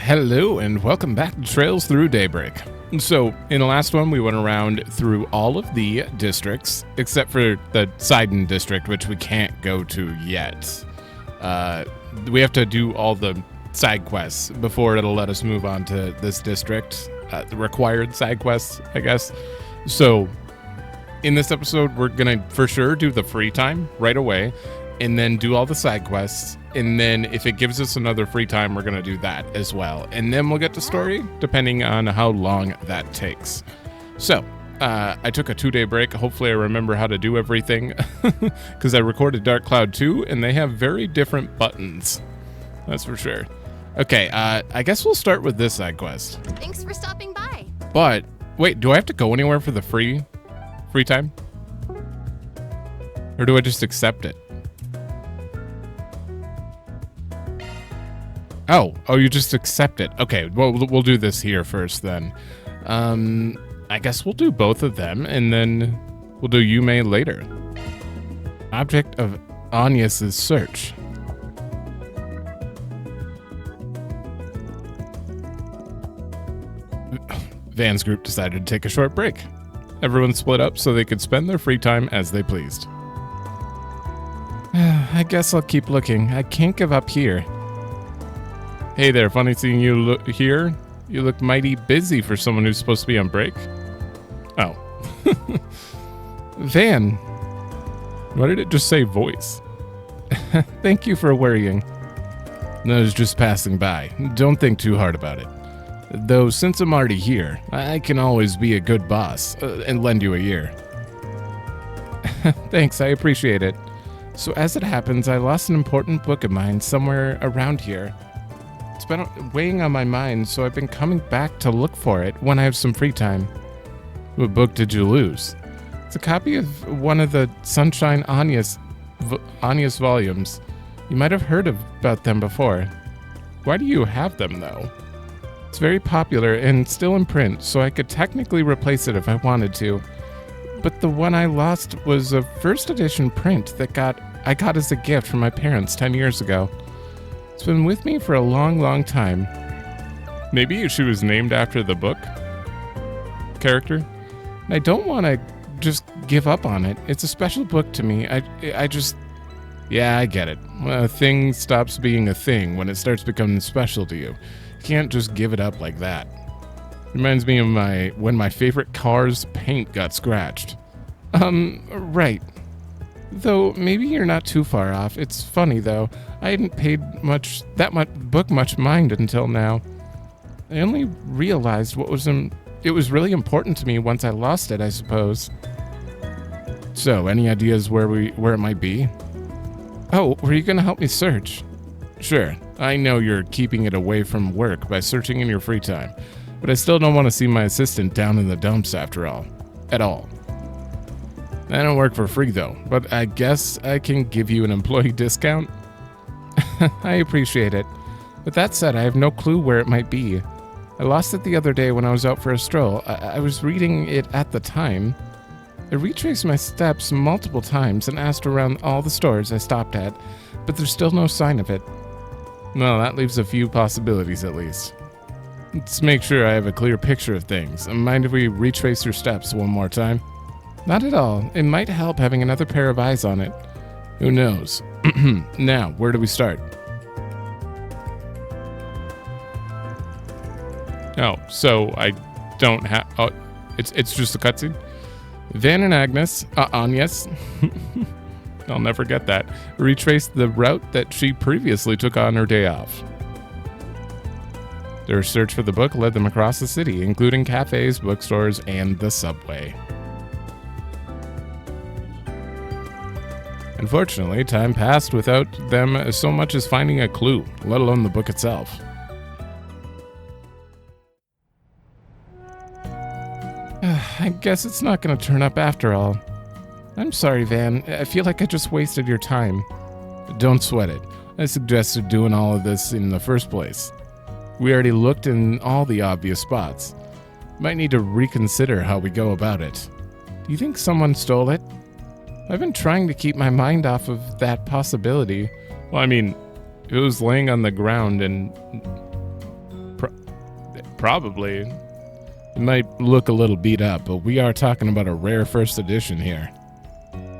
Hello and welcome back to Trails Through Daybreak. So, in the last one, we went around through all of the districts, except for the Sidon district, which we can't go to yet. We have to do all the side quests before it'll let us move on to this district, the required side quests, I guess. So, in this episode, we're going to for sure do the free time right away, and then do all the side quests. And then if it gives us another free time, we're going to do that as well. And then we'll get to story, depending on how long that takes. So, I took a 2-day break. Hopefully I remember how to do everything. Because I recorded Dark Cloud 2, and they have very different buttons. That's for sure. Okay, I guess we'll start with this side quest. Thanks for stopping by. But, wait, do I have to go anywhere for the free time? Or do I just accept it? Oh, you just accept it. Okay, well, we'll do this here first then. I guess we'll do both of them, and then we'll do Yume later. Object of Agnes' search. Van's group decided to take a short break. Everyone split up so they could spend their free time as they pleased. I guess I'll keep looking. I can't give up here. Hey there, funny seeing you here. You look mighty busy for someone who's supposed to be on break. Oh. Van. Why did it just say voice? Thank you for worrying. I was just passing by. Don't think too hard about it. Though since I'm already here, I can always be a good boss and lend you a ear. Thanks, I appreciate it. So as it happens, I lost an important book of mine somewhere around here. It's been weighing on my mind, so I've been coming back to look for it when I have some free time. What book did you lose? It's a copy of one of the Sunshine Agnes volumes. You might have heard about them before. Why do you have them, though? It's very popular and still in print, so I could technically replace it if I wanted to. But the one I lost was a first edition print that I got as a gift from my parents 10 years ago. It's been with me for a long, long time. Maybe she was named after the book character. And I don't want to just give up on it. It's a special book to me. Yeah, I get it. Well, a thing stops being a thing when it starts becoming special to you. You can't just give it up like that. Reminds me of when my favorite car's paint got scratched. Right. Though maybe you're not too far off. It's funny though. I hadn't paid much mind until now. I only realized it was really important to me once I lost it, I suppose. So, any ideas where it might be? Oh, were you gonna help me search? Sure. I know you're keeping it away from work by searching in your free time, but I still don't want to see my assistant down in the dumps after all. At all. I don't work for free though, but I guess I can give you an employee discount. I appreciate it. With that said, I have no clue where it might be. I lost it the other day when I was out for a stroll. I was reading it at the time. I retraced my steps multiple times and asked around all the stores I stopped at, but there's still no sign of it. Well, that leaves a few possibilities at least. Let's make sure I have a clear picture of things. Mind if we retrace your steps one more time? Not at all. It might help having another pair of eyes on it. Who knows? Now, where do we start? Oh, so I don't have... Oh, it's just a cutscene? Van and Agnes, Agnes, I'll never get that, retraced the route that she previously took on her day off. Their search for the book led them across the city, including cafes, bookstores, and the subway. Unfortunately, time passed without them so much as finding a clue, let alone the book itself. I guess it's not going to turn up after all. I'm sorry, Van. I feel like I just wasted your time. Don't sweat it. I suggested doing all of this in the first place. We already looked in all the obvious spots. Might need to reconsider how we go about it. Do you think someone stole it? I've been trying to keep my mind off of that possibility. Well, I mean, it was laying on the ground and Probably. It might look a little beat up, but we are talking about a rare first edition here.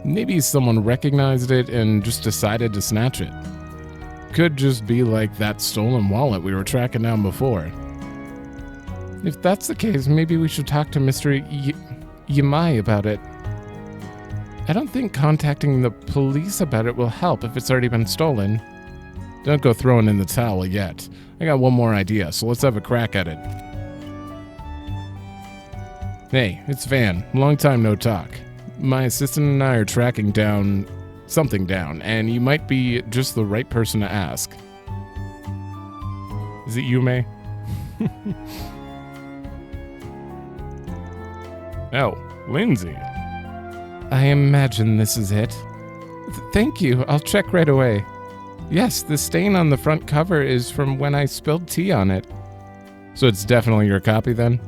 Maybe someone recognized it and just decided to snatch it. Could just be like that stolen wallet we were tracking down before. If that's the case, maybe we should talk to Mr. Yume about it. I don't think contacting the police about it will help if it's already been stolen. Don't go throwing in the towel yet. I got one more idea, so let's have a crack at it. Hey, it's Van. Long time no talk. My assistant and I are tracking something down, and you might be just the right person to ask. Is it Yume? Oh, Lindsay. I imagine this is it. Thank you. I'll check right away. Yes, the stain on the front cover is from when I spilled tea on it. So it's definitely your copy then?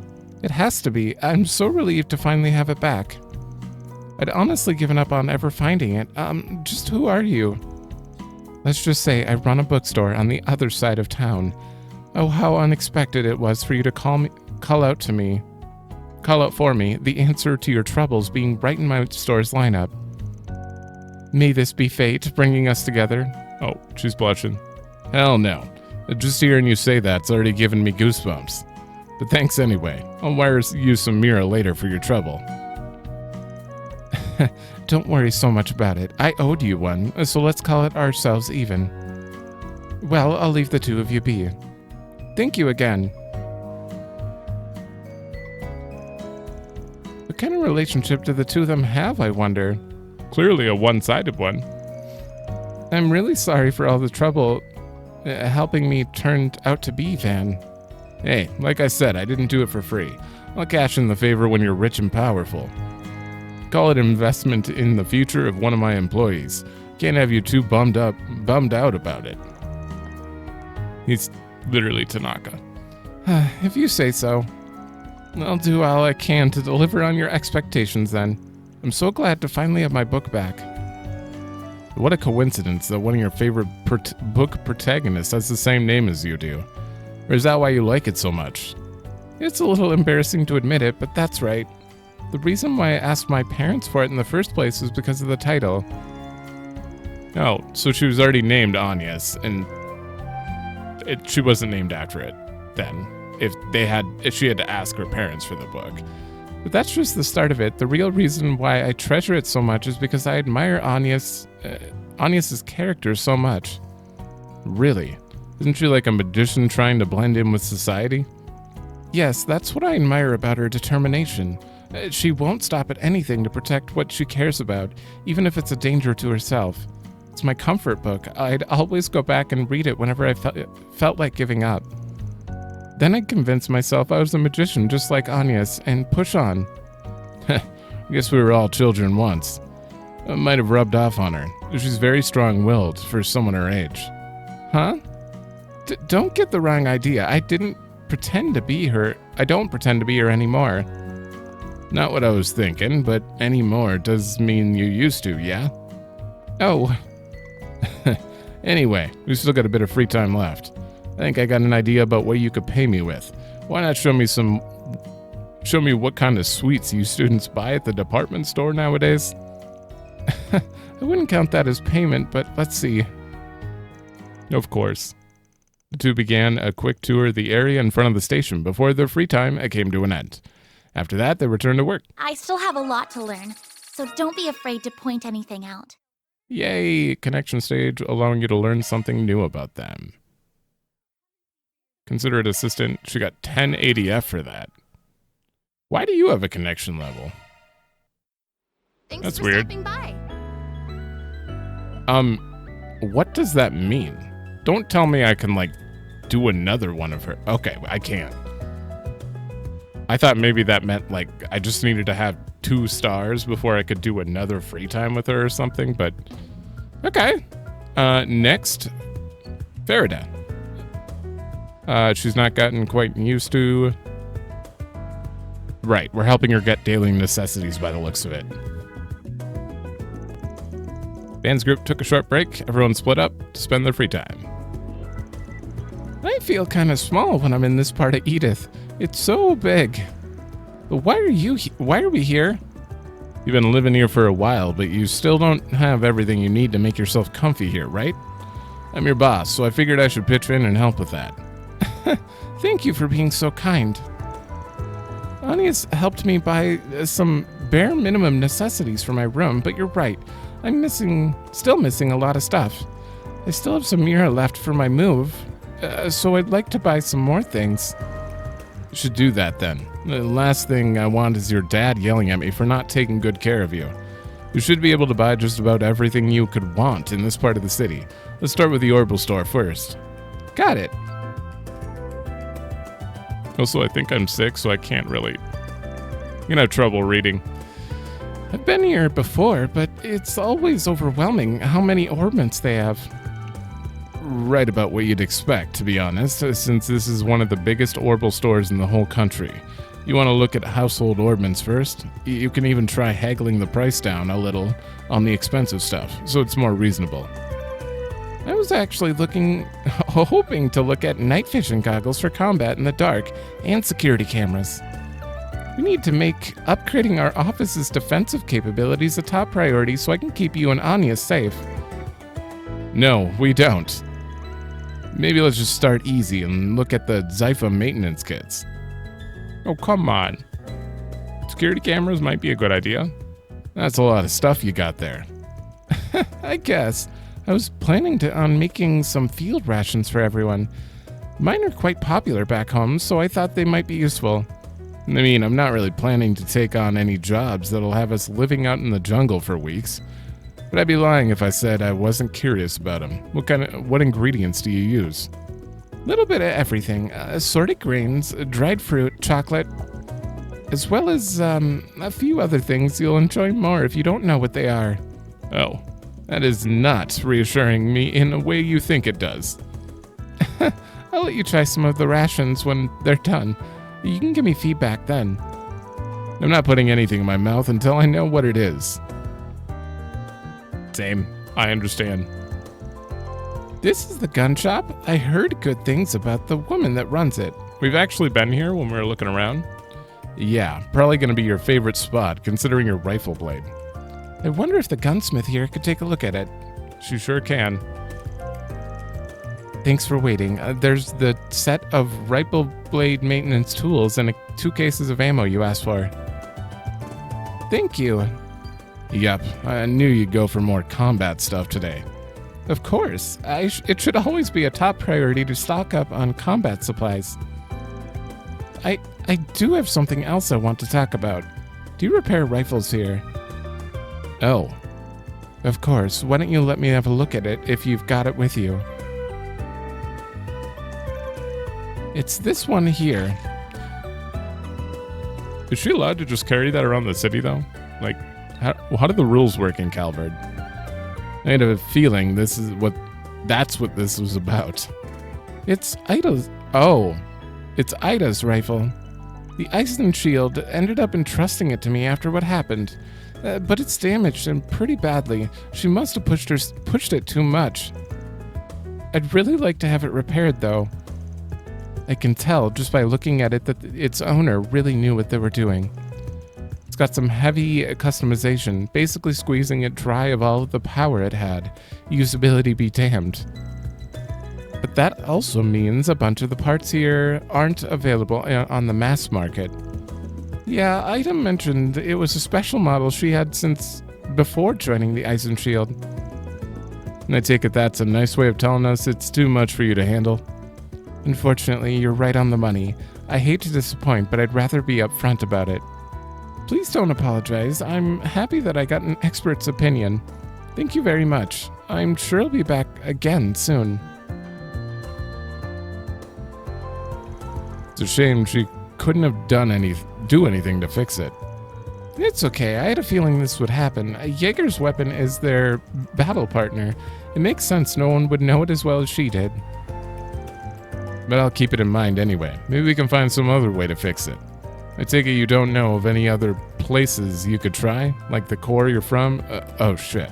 It has to be. I'm so relieved to finally have it back. I'd honestly given up on ever finding it. Just who are you? Let's just say I run a bookstore on the other side of town. Oh, how unexpected it was for you to call out for me, the answer to your troubles being right in my store's lineup. May this be fate bringing us together? Oh, she's blushing. Hell no. Just hearing you say that's already given me goosebumps. But thanks anyway. I'll wire you some Mira later for your trouble. Don't worry so much about it. I owed you one, so let's call it ourselves even. Well, I'll leave the two of you be. Thank you again. What kind of relationship do the two of them have, I wonder? Clearly a one-sided one. I'm really sorry for all the trouble helping me turned out to be, Van. Hey, like I said, I didn't do it for free. I'll cash in the favor when you're rich and powerful. Call it investment in the future of one of my employees. Can't have you too bummed out about it. He's literally Tanaka. If you say so. I'll do all I can to deliver on your expectations then. I'm so glad to finally have my book back. What a coincidence that one of your favorite book protagonists has the same name as you do. Or is that why you like it so much? It's a little embarrassing to admit it, but that's right. The reason why I asked my parents for it in the first place was because of the title. Oh, so she was already named Agnes, and she wasn't named after it then. If she had to ask her parents for the book. But that's just the start of it. The real reason why I treasure it so much is because I admire Agnes's character so much. Really? Isn't she like a magician trying to blend in with society? Yes, that's what I admire about her determination. She won't stop at anything to protect what she cares about, even if it's a danger to herself. It's my comfort book. I'd always go back and read it whenever I felt like giving up. Then I'd convince myself I was a magician just like Agnes and push on. I guess we were all children once. It might have rubbed off on her. She's very strong-willed for someone her age. Huh? Don't get the wrong idea. I don't pretend to be her anymore. Not what I was thinking, but anymore does mean you used to, yeah? Oh. Anyway, we still got a bit of free time left. I think I got an idea about what you could pay me with. Why not show me what kind of sweets you students buy at the department store nowadays? I wouldn't count that as payment, but let's see. Of course. The two began a quick tour of the area in front of the station before their free time came to an end. After that, they returned to work. I still have a lot to learn, so don't be afraid to point anything out. Yay! Connection stage allowing you to learn something new about them. Consider it assistant. She got 10 ADF for that. Why do you have a connection level? Thanks That's for weird. Stopping by. What does that mean? Don't tell me I can, do another one of her. Okay, I can't. I thought maybe that meant, I just needed to have 2 stars before I could do another free time with her or something, but... Okay. Next, Feri. She's not gotten quite used to... Right, we're helping her get daily necessities by the looks of it. Band's group took a short break. Everyone split up to spend their free time. I feel kind of small when I'm in this part of Edith. It's so big. But why are we here? You've been living here for a while, but you still don't have everything you need to make yourself comfy here, right? I'm your boss, so I figured I should pitch in and help with that. Thank you for being so kind. Agnes helped me buy some bare minimum necessities for my room, but you're right. I'm still missing a lot of stuff. I still have some mira left for my move, so I'd like to buy some more things. You should do that then. The last thing I want is your dad yelling at me for not taking good care of you. You should be able to buy just about everything you could want in this part of the city. Let's start with the Orbital store first. Got it. Also, I think I'm sick, so I can't really... I'm gonna have trouble reading. I've been here before, but it's always overwhelming how many orbments they have. Right about what you'd expect, to be honest, since this is one of the biggest orbital stores in the whole country. You want to look at household orbments first? You can even try haggling the price down a little on the expensive stuff, so it's more reasonable. I was actually hoping to look at night vision goggles for combat in the dark and security cameras. We need to make upgrading our office's defensive capabilities a top priority so I can keep you and Anya safe. No, we don't. Maybe let's just start easy and look at the Zypha maintenance kits. Oh, come on. Security cameras might be a good idea. That's a lot of stuff you got there. I guess. I was planning on making some field rations for everyone. Mine are quite popular back home, so I thought they might be useful. I mean, I'm not really planning to take on any jobs that'll have us living out in the jungle for weeks. But I'd be lying if I said I wasn't curious about them. What ingredients do you use? Little bit of everything. Assorted grains, dried fruit, chocolate, as well as a few other things you'll enjoy more if you don't know what they are. Oh, that is not reassuring me in a way you think it does. I'll let you try some of the rations when they're done. You can give me feedback then. I'm not putting anything in my mouth until I know what it is. Same. I understand. This is the gun shop. I heard good things about the woman that runs it. We've actually been here when we were looking around. Yeah, probably going to be your favorite spot, considering your rifle blade. I wonder if the gunsmith here could take a look at it. She sure can. Thanks for waiting. There's the set of rifle blade maintenance tools and 2 cases of ammo you asked for. Thank you. Yep, I knew you'd go for more combat stuff today. Of course, it should always be a top priority to stock up on combat supplies. I do have something else I want to talk about. Do you repair rifles here? Oh, of course. Why don't you let me have a look at it if you've got it with you? It's this one here. Is she allowed to just carry that around the city, though? Like, how do the rules work in Calvard? I had a feeling that's what this was about. It's Ida's. Oh, it's Ida's rifle. The Iceland Shield ended up entrusting it to me after what happened, but it's damaged and pretty badly. She must have pushed it too much. I'd really like to have it repaired, though. I can tell just by looking at it that its owner really knew what they were doing. It's got some heavy customization, basically squeezing it dry of all of the power it had. Usability be damned. But that also means a bunch of the parts here aren't available on the mass market. Yeah, Ida mentioned it was a special model she had since before joining the Ice and Shield. And I take it that's a nice way of telling us it's too much for you to handle. Unfortunately, you're right on the money. I hate to disappoint, but I'd rather be upfront about it. Please don't apologize. I'm happy that I got an expert's opinion. Thank you very much. I'm sure I'll be back again soon. It's a shame she couldn't have do anything to fix it. It's okay. I had a feeling this would happen. Jaeger's weapon is their battle partner. It makes sense no one would know it as well as she did. But I'll keep it in mind anyway. Maybe we can find some other way to fix it. I take it you don't know of any other places you could try? Like the core you're from? Oh shit.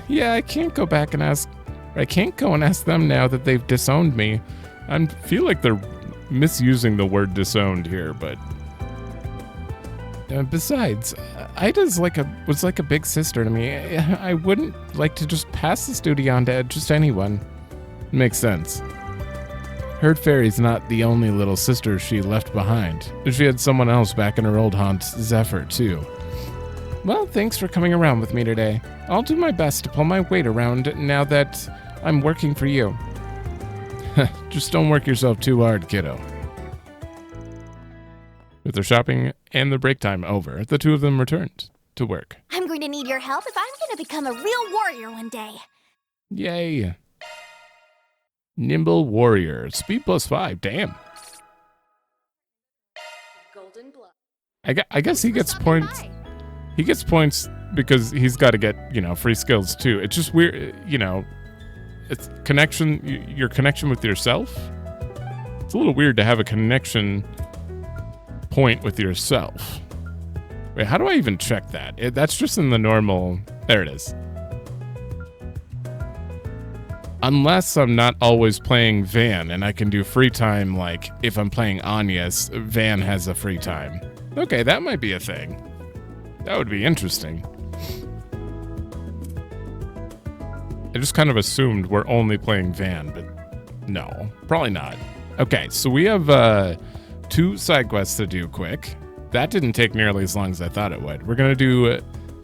Yeah, I can't go and ask them now that they've disowned me. I feel like they're misusing the word disowned here, but besides, Ida's was like a big sister to me. I wouldn't like to just pass this duty on to just anyone. Makes sense. Heard Feri's not the only little sister she left behind. She had someone else back in her old haunt, Zephyr, too. Well, thanks for coming around with me today. I'll do my best to pull my weight around now that I'm working for you. Just don't work yourself too hard, kiddo. With their shopping and their break time over, the two of them returned to work. I'm going to need your help if I'm going to become a real warrior one day. Yay. Nimble warrior. Speed +5. Damn. Golden blood. I guess he gets points. He gets points because he's got to get, free skills too. It's just weird, it's your connection with yourself. It's a little weird to have a connection point with yourself. Wait, how do I even check that? That's just in the normal. There it is. Unless I'm not always playing Van and I can do free time, like if I'm playing Agnes, Van has a free time. Okay, that might be a thing. That would be interesting. I just kind of assumed we're only playing Van, but no, probably not. Okay, so we have 2 side quests to do quick. That didn't take nearly as long as I thought it would. We're gonna do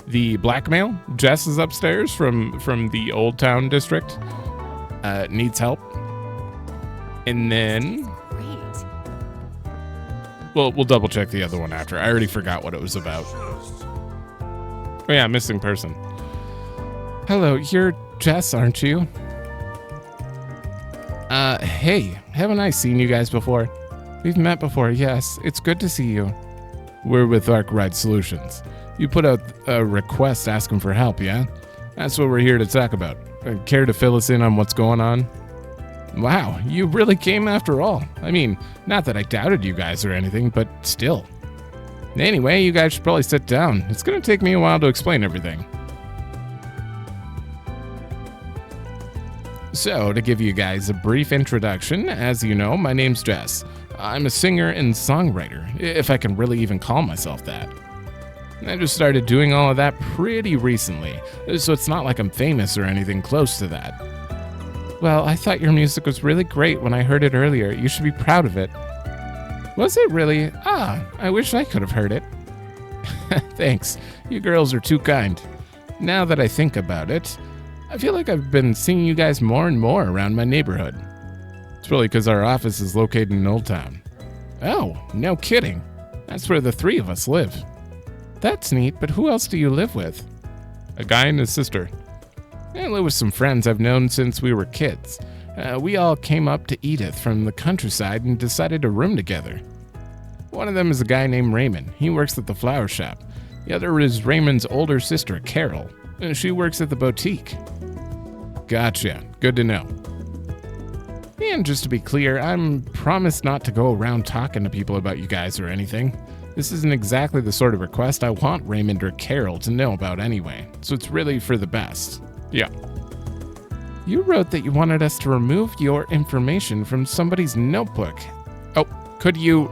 the blackmail. Jess is upstairs from the Old Town district. Needs help. And then Great. we'll double check the other one after. I already forgot what it was about. Oh yeah, missing person. Hello, you're Jess, aren't you? Hey, haven't I seen you guys before? We've met before, yes. It's good to see you. We're with Arkride Solutions. You put out a request asking for help, yeah? That's what we're here to talk about. Care to fill us in on what's going on? Wow, you really came after all. I mean, not that I doubted you guys or anything, but still. Anyway, you guys should probably sit down. It's gonna take me a while to explain everything. So, to give you guys a brief introduction, as you know, my name's Jess. I'm a singer and songwriter, if I can really even call myself that. I just started doing all of that pretty recently, so it's not like I'm famous or anything close to that. Well, I thought your music was really great when I heard it earlier. You should be proud of it. Was it really? I wish I could have heard it. Thanks. You girls are too kind. Now that I think about it, I feel like I've been seeing you guys more and more around my neighborhood. It's really because our office is located in Old Town. Oh, no kidding. That's where the 3 of us live. That's neat, but who else do you live with? A guy and his sister. I live with some friends I've known since we were kids. We all came up to Edith from the countryside and decided to room together. One of them is a guy named Raymond. He works at the flower shop. The other is Raymond's older sister, Carol. She works at the boutique. Gotcha. Good to know. And just to be clear, I'm promised not to go around talking to people about you guys or anything. This isn't exactly the sort of request I want Raymond or Carol to know about anyway, so it's really for the best. Yeah. You wrote that you wanted us to remove your information from somebody's notebook. Oh, could you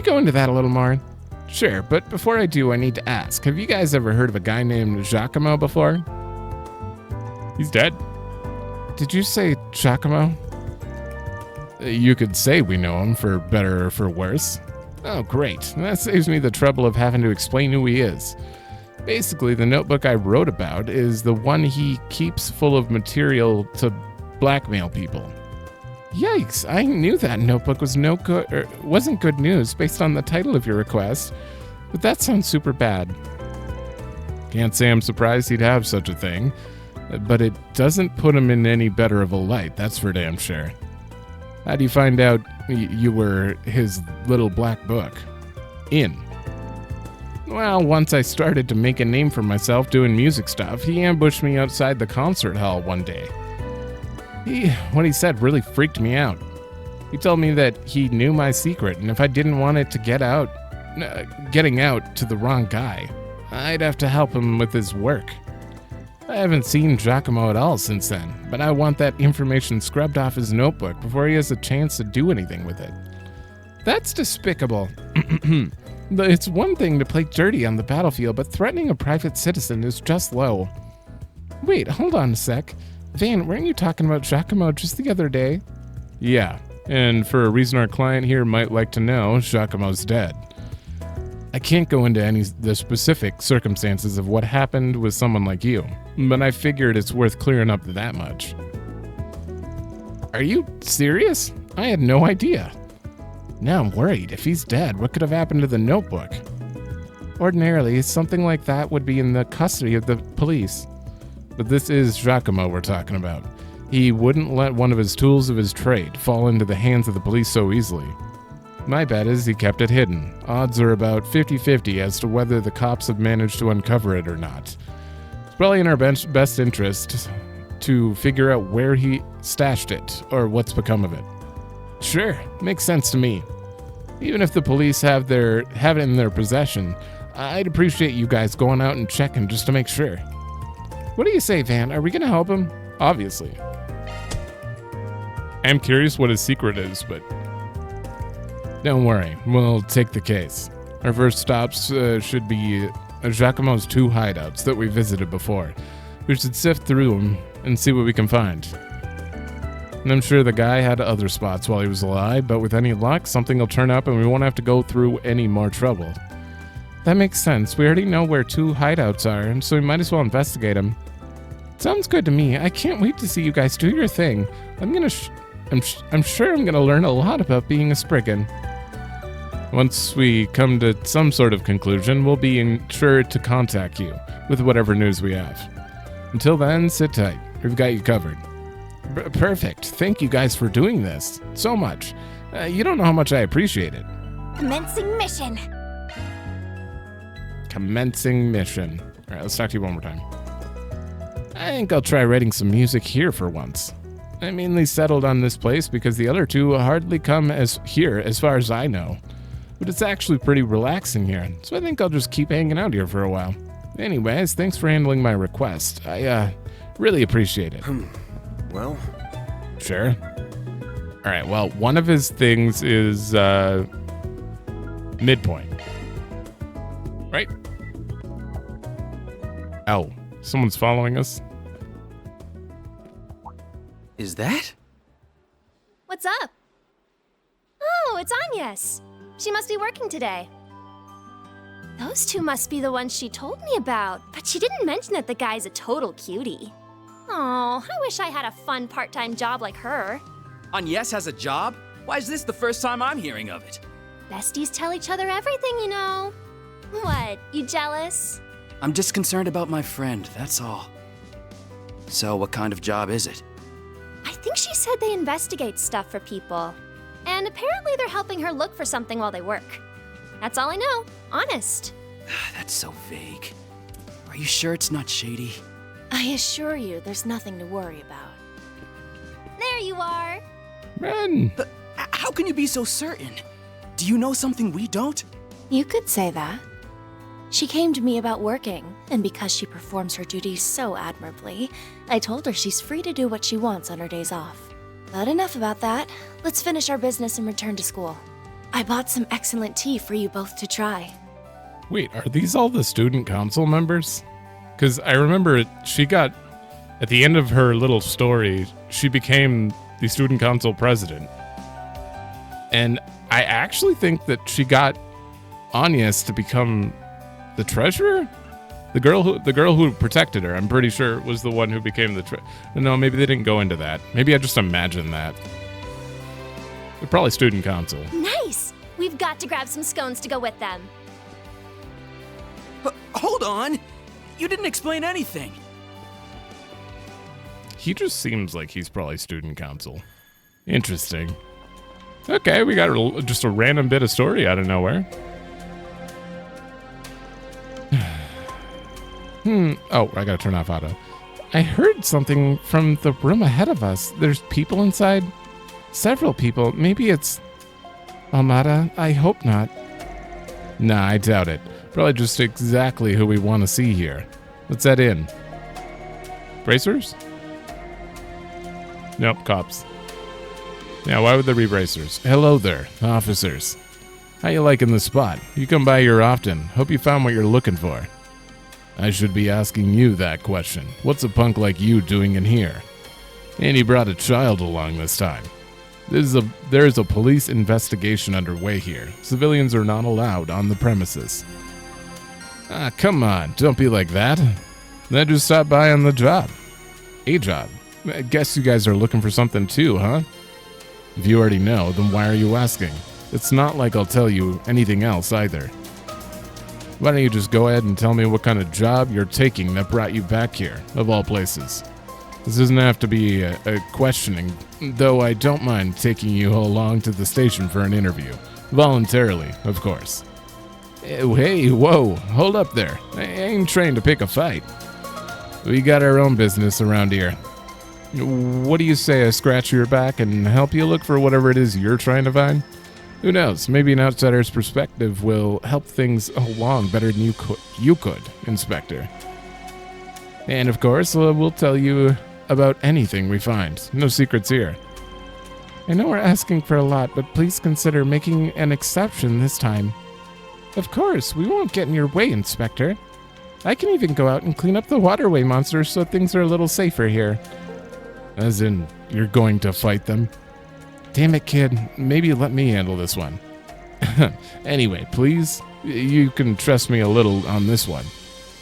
go into that a little more? Sure, but before I do, I need to ask, have you guys ever heard of a guy named Giacomo before? He's dead. Did you say Giacomo? You could say we know him, for better or for worse. Oh, great. That saves me the trouble of having to explain who he is. Basically, the notebook I wrote about is the one he keeps full of material to blackmail people. Yikes, I knew that notebook was wasn't good news based on the title of your request, but that sounds super bad. Can't say I'm surprised he'd have such a thing, but it doesn't put him in any better of a light, that's for damn sure. How'd you find out you were his little black book? Well, once I started to make a name for myself doing music stuff, he ambushed me outside the concert hall one day. What he said really freaked me out. He told me that he knew my secret, and if I didn't want it to getting out to the wrong guy, I'd have to help him with his work. I haven't seen Giacomo at all since then, but I want that information scrubbed off his notebook before he has a chance to do anything with it. That's despicable. It's one thing to play dirty on the battlefield, but threatening a private citizen is just low. Wait, hold on a sec. Van, weren't you talking about Giacomo just the other day? Yeah, and for a reason our client here might like to know, Giacomo's dead. I can't go into the specific circumstances of what happened with someone like you, but I figured it's worth clearing up that much. Are you serious? I had no idea. Now I'm worried. If he's dead, what could have happened to the notebook? Ordinarily, something like that would be in the custody of the police. But this is Giacomo we're talking about. He wouldn't let one of his tools of his trade fall into the hands of the police so easily. My bet is he kept it hidden. Odds are about 50-50 as to whether the cops have managed to uncover it or not. It's probably in our best interest to figure out where he stashed it or what's become of it. Sure, makes sense to me. Even if the police have it in their possession, I'd appreciate you guys going out and checking just to make sure. What do you say, Van? Are we going to help him? Obviously. I'm curious what his secret is, but don't worry, we'll take the case. Our first stops should be Giacomo's 2 hideouts that we visited before. We should sift through them and see what we can find. And I'm sure the guy had other spots while he was alive, but with any luck, something will turn up and we won't have to go through any more trouble. That makes sense. We already know where 2 hideouts are, and so we might as well investigate them. Sounds good to me. I can't wait to see you guys do your thing. I'm sure I'm gonna learn a lot about being a spriggan. Once we come to some sort of conclusion, we'll be sure to contact you with whatever news we have. Until then, sit tight. We've got you covered. Perfect. Thank you guys for doing this so much. You don't know how much I appreciate it. Commencing mission. Commencing mission. All right, let's talk to you one more time. I think I'll try writing some music here for once. I mainly settled on this place because the other 2 hardly come here as far as I know. But it's actually pretty relaxing here, so I think I'll just keep hanging out here for a while. Anyways, thanks for handling my request. I really appreciate it. Well? Sure. All right, well, one of his things is midpoint. Right? Oh, someone's following us. Is that? What's up? Oh, it's Agnes. She must be working today. Those 2 must be the ones she told me about, but she didn't mention that the guy's a total cutie. Oh, I wish I had a fun part-time job like her. Agnes has a job? Why is this the first time I'm hearing of it? Besties tell each other everything, you know. What, you jealous? I'm just concerned about my friend, that's all. So what kind of job is it? I think she said they investigate stuff for people. And apparently they're helping her look for something while they work. That's all I know, honest. That's so vague. Are you sure it's not shady? I assure you, there's nothing to worry about. There you are. Man. But how can you be so certain? Do you know something we don't? You could say that. She came to me about working, and because she performs her duties so admirably, I told her she's free to do what she wants on her days off. But enough about that. Let's finish our business and return to school. I bought some excellent tea for you both to try. Wait, are these all the student council members? Because I remember at the end of her little story, she became the student council president. And I actually think that she got Agnes to become the treasurer? The girl who protected her, I'm pretty sure, was the one who became the No, maybe they didn't go into that. Maybe I just imagined that. They're probably student council. Nice! We've got to grab some scones to go with them. Hold on! You didn't explain anything. He just seems like he's probably student council. Interesting. Okay, we got just a random bit of story out of nowhere. Oh, I gotta turn off auto. I heard something from the room ahead of us. There's people inside. Several people. Maybe it's Almada. I hope not. Nah, I doubt it. Probably just exactly who we want to see here. Let's head in. Bracers? Nope, cops. Yeah, why would there be bracers? Hello there, officers. How you liking the spot? You come by here often. Hope you found what you're looking for. I should be asking you that question. What's a punk like you doing in here? And he brought a child along this time. There is a police investigation underway here. Civilians are not allowed on the premises. Ah, come on, don't be like that. Then just stop by on the job. A job. I guess you guys are looking for something too, huh? If you already know, then why are you asking? It's not like I'll tell you anything else either. Why don't you just go ahead and tell me what kind of job you're taking that brought you back here, of all places? This doesn't have to be a questioning, though I don't mind taking you along to the station for an interview. Voluntarily, of course. Hey, whoa, hold up there. I ain't trained to pick a fight. We got our own business around here. What do you say I scratch your back and help you look for whatever it is you're trying to find? Who knows, maybe an outsider's perspective will help things along better than you could, Inspector. And of course, we'll tell you about anything we find. No secrets here. I know we're asking for a lot, but please consider making an exception this time. Of course, we won't get in your way, Inspector. I can even go out and clean up the waterway monsters so things are a little safer here. As in, you're going to fight them? Damn it, kid. Maybe let me handle this one. Anyway, please, you can trust me a little on this one.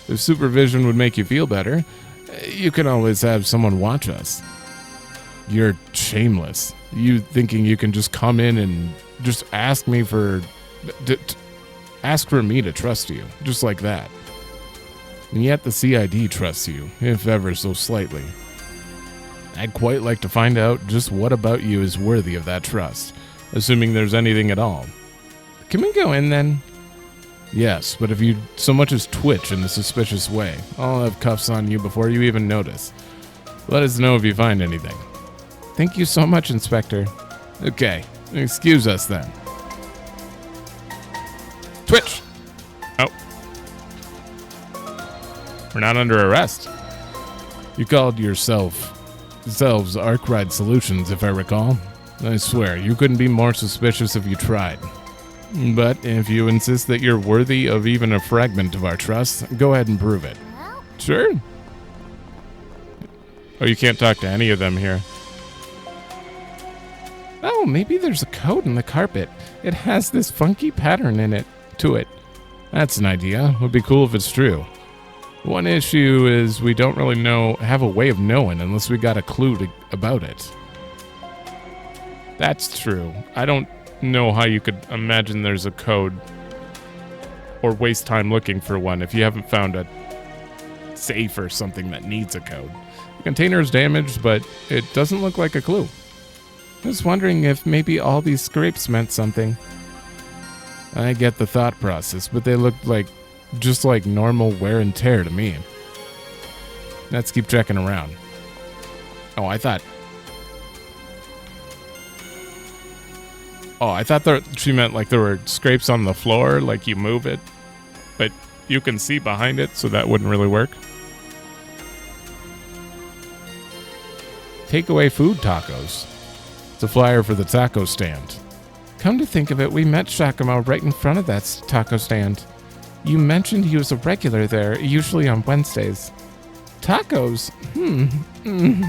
If supervision would make you feel better, you can always have someone watch us. You're shameless. You thinking you can just come in and just ask me for... ask for me to trust you, just like that. And yet the CID trusts you, if ever so slightly. I'd quite like to find out just what about you is worthy of that trust, assuming there's anything at all. Can we go in then? Yes, but if you so much as twitch in a suspicious way, I'll have cuffs on you before you even notice. Let us know if you find anything. Thank you so much, Inspector. Okay, excuse us then. Twitch! Oh. We're not under arrest. You called yourselves Arkride Solutions, if I recall. I swear, you couldn't be more suspicious if you tried. But if you insist that you're worthy of even a fragment of our trust, go ahead and prove it. Sure. Oh, you can't talk to any of them here. Oh, maybe there's a code in the carpet. It has this funky pattern in it. That's an idea. Would be cool if it's true. One issue is we don't really have a way of knowing unless we got a clue about it. That's true. I don't know how you could imagine there's a code or waste time looking for one if you haven't found a safe or something that needs a code. The container is damaged, but it doesn't look like a clue. I was wondering if maybe all these scrapes meant something. I get the thought process, but they looked just like normal wear and tear to me. Let's keep checking around. Oh, I thought that she meant like there were scrapes on the floor, like you move it, but you can see behind it, so that wouldn't really work. Takeaway food tacos. It's a flyer for the taco stand. Come to think of it, we met Shakamo right in front of that taco stand. You mentioned he was a regular there, usually on Wednesdays. Tacos?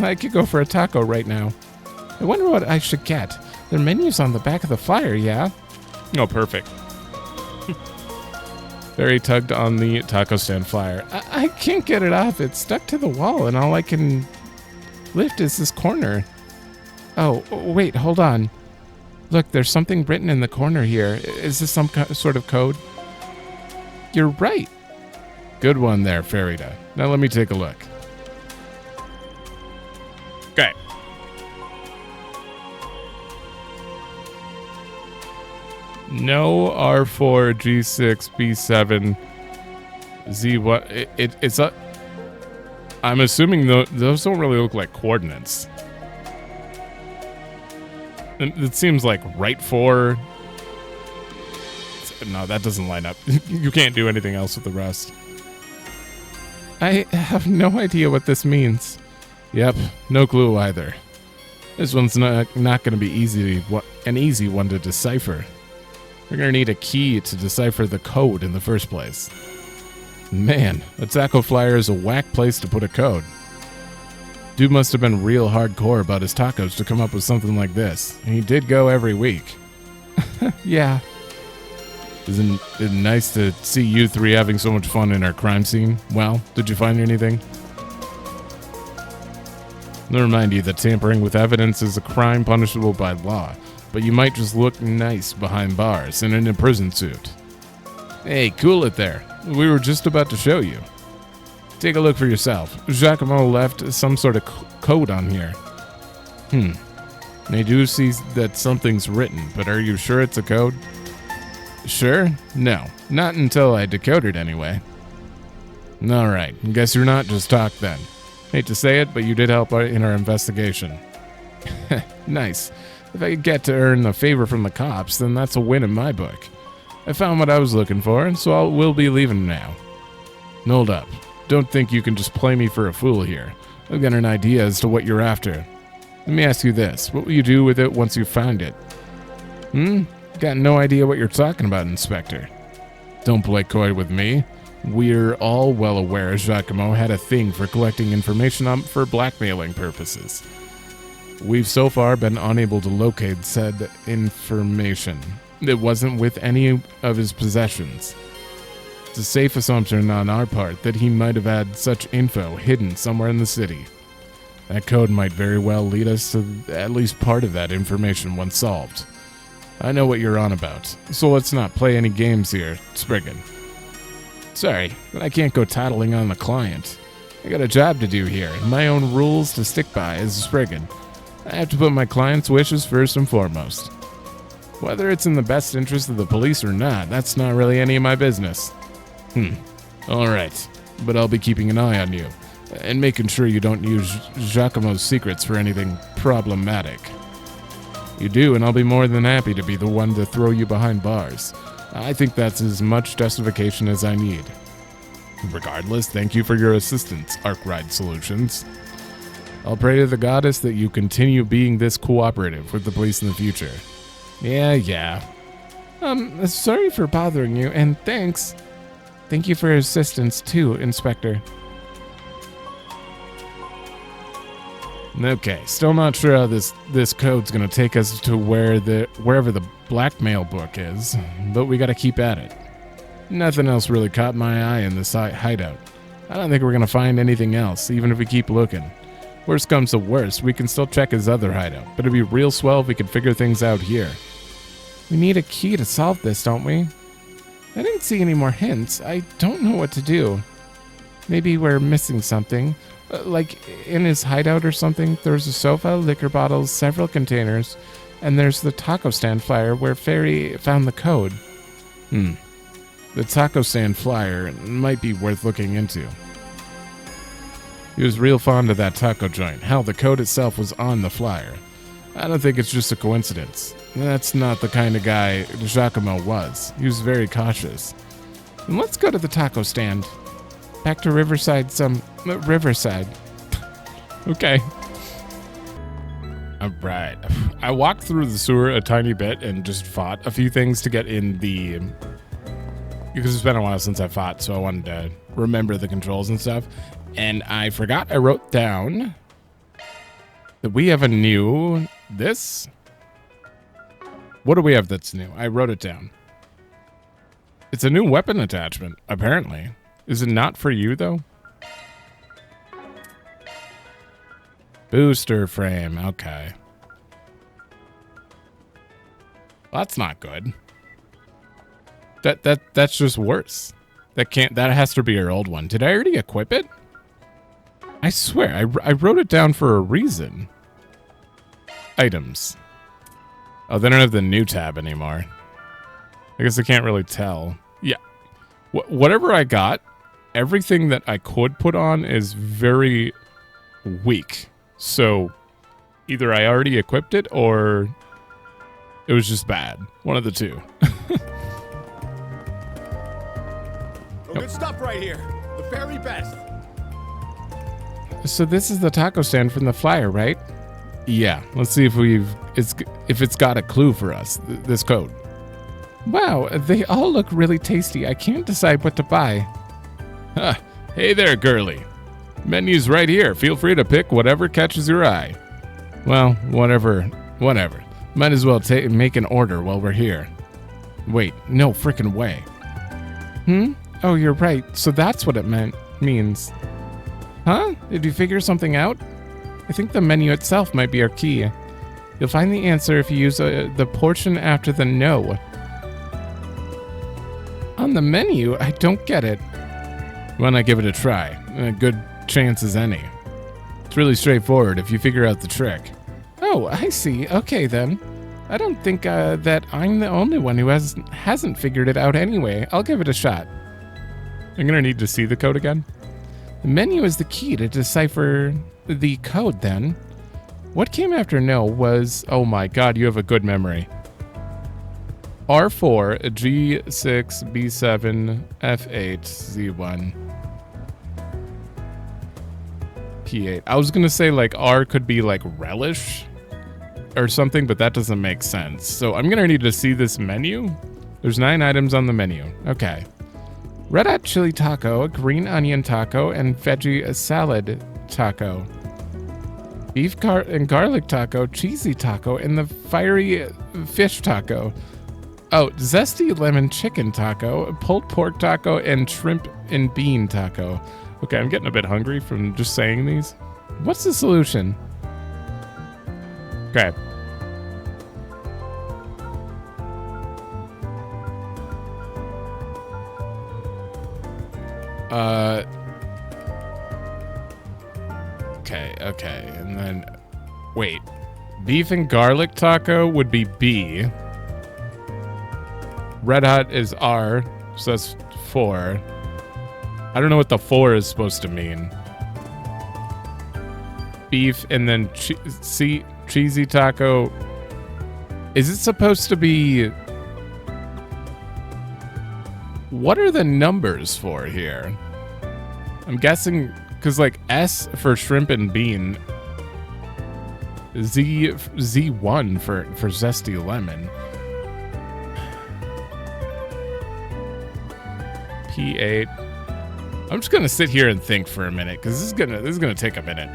I could go for a taco right now. I wonder what I should get. Their menu's on the back of the flyer, yeah? Oh, perfect. Feri tugged on the taco stand flyer. I can't get it off. It's stuck to the wall, and all I can lift is this corner. Oh, wait, hold on. Look, there's something written in the corner here. Is this some sort of code? You're right. Good one there, Ferida. Now let me take a look. Okay. No R4, G6, B7, Z1. It's a... I'm assuming those don't really look like coordinates. It seems like right 4. No, that doesn't line up. You can't do anything else with the rest. I have no idea what this means. Yep, no clue either. This one's not going to be an easy one to decipher. We're going to need a key to decipher the code in the first place. Man, a taco flyer is a whack place to put a code. Dude must have been real hardcore about his tacos to come up with something like this. And he did go every week. Yeah. Isn't it nice to see you three having so much fun in our crime scene? Well, did you find anything? I'll remind you that tampering with evidence is a crime punishable by law, but you might just look nice behind bars and in a prison suit. Hey, cool it there. We were just about to show you. Take a look for yourself. Giacomo left some sort of code on here. I do see that something's written, but are you sure it's a code? Sure? No, not until I decode it anyway. Alright, guess you're not just talk then. Hate to say it, but you did help in our investigation. Nice. If I get to earn a favor from the cops, then that's a win in my book. I found what I was looking for, so we'll be leaving now. Hold up. Don't think you can just play me for a fool here. I've got an idea as to what you're after. Let me ask you this. What will you do with it once you find it? Got no idea what you're talking about, Inspector. Don't play coy with me. We're all well aware Giacomo had a thing for collecting information for blackmailing purposes. We've so far been unable to locate said information. It wasn't with any of his possessions. It's a safe assumption on our part that he might have had such info hidden somewhere in the city. That code might very well lead us to at least part of that information once solved. I know what you're on about, so let's not play any games here, Spriggan. Sorry, but I can't go tattling on the client. I got a job to do here, and my own rules to stick by as a Spriggan. I have to put my client's wishes first and foremost. Whether it's in the best interest of the police or not, that's not really any of my business. Alright, but I'll be keeping an eye on you, and making sure you don't use Giacomo's secrets for anything problematic. You do, and I'll be more than happy to be the one to throw you behind bars. I think that's as much justification as I need. Regardless, thank you for your assistance, Arkride Solutions. I'll pray to the goddess that you continue being this cooperative with the police in the future. Yeah. Sorry for bothering you, and thanks. Thank you for your assistance too, Inspector. Okay, still not sure how this code's gonna take us to wherever the blackmail book is, but we gotta keep at it. Nothing else really caught my eye in this hideout. I don't think we're gonna find anything else, even if we keep looking. Worst comes to worst, we can still check his other hideout, but it'd be real swell if we could figure things out here. We need a key to solve this, don't we? I didn't see any more hints. I don't know what to do. Maybe we're missing something. Like in his hideout or something, there's a sofa, liquor bottles, several containers, and there's the taco stand flyer where Feri found the code. The taco stand flyer might be worth looking into. He was real fond of that taco joint. Hell, the code itself was on the flyer. I don't think it's just a coincidence. That's not the kind of guy Giacomo was. He was very cautious. And let's go to the taco stand. Back to Riverside Riverside. Okay. Alright. I walked through the sewer a tiny bit and just fought a few things to get in the... Because it's been a while since I fought, so I wanted to remember the controls and stuff. And I forgot I wrote down that we have a new... This? What do we have that's new? I wrote it down. It's a new weapon attachment, apparently. Is it not for you, though? Booster frame. Okay. Well, that's not good. That's just worse. That has to be your old one. Did I already equip it? I swear, I wrote it down for a reason. Items. Oh, they don't have the new tab anymore. I guess I can't really tell. Yeah. Whatever I got, everything that I could put on is very weak. So either I already equipped it or it was just bad. One of the two. Good stuff right here. The very best. So this is the taco stand from the flyer, right? Yeah, let's see if it's got a clue for us, this code. Wow, they all look really tasty. I can't decide what to buy. Huh. Hey there, girly. Menu's right here. Feel free to pick whatever catches your eye. Well, whatever. Might as well make an order while we're here. Wait, no frickin' way. Oh, you're right. So that's what it means. Huh? Did you figure something out? I think the menu itself might be our key. You'll find the answer if you use the portion after the no. On the menu? I don't get it. Why not give it a try? A good chance as any. It's really straightforward if you figure out the trick. Oh, I see. Okay, then. I don't think that I'm the only one who hasn't figured it out anyway. I'll give it a shot. I'm gonna need to see the code again. The menu is the key to decipher the code, then. What came after no was... Oh my god, you have a good memory. R4, G6, B7, F8, Z1, P8. I was gonna say like R could be like relish or something, but that doesn't make sense. So I'm gonna need to see this menu. There's 9 items on the menu. Okay. Red hot chili taco, green onion taco, and veggie salad taco. Beef and garlic taco, cheesy taco, and the fiery fish taco. Oh, zesty lemon chicken taco, pulled pork taco, and shrimp and bean taco. Okay, I'm getting a bit hungry from just saying these. What's the solution? Okay. Okay, and then, wait. Beef and garlic taco would be B. Red hot is R, so that's 4. I don't know what the 4 is supposed to mean. Beef and then cheesy taco. Is it supposed to be... What are the numbers for here? I'm guessing, because like S for shrimp and bean. Z1 for zesty lemon. P8. I'm just gonna sit here and think for a minute because this is gonna take a minute.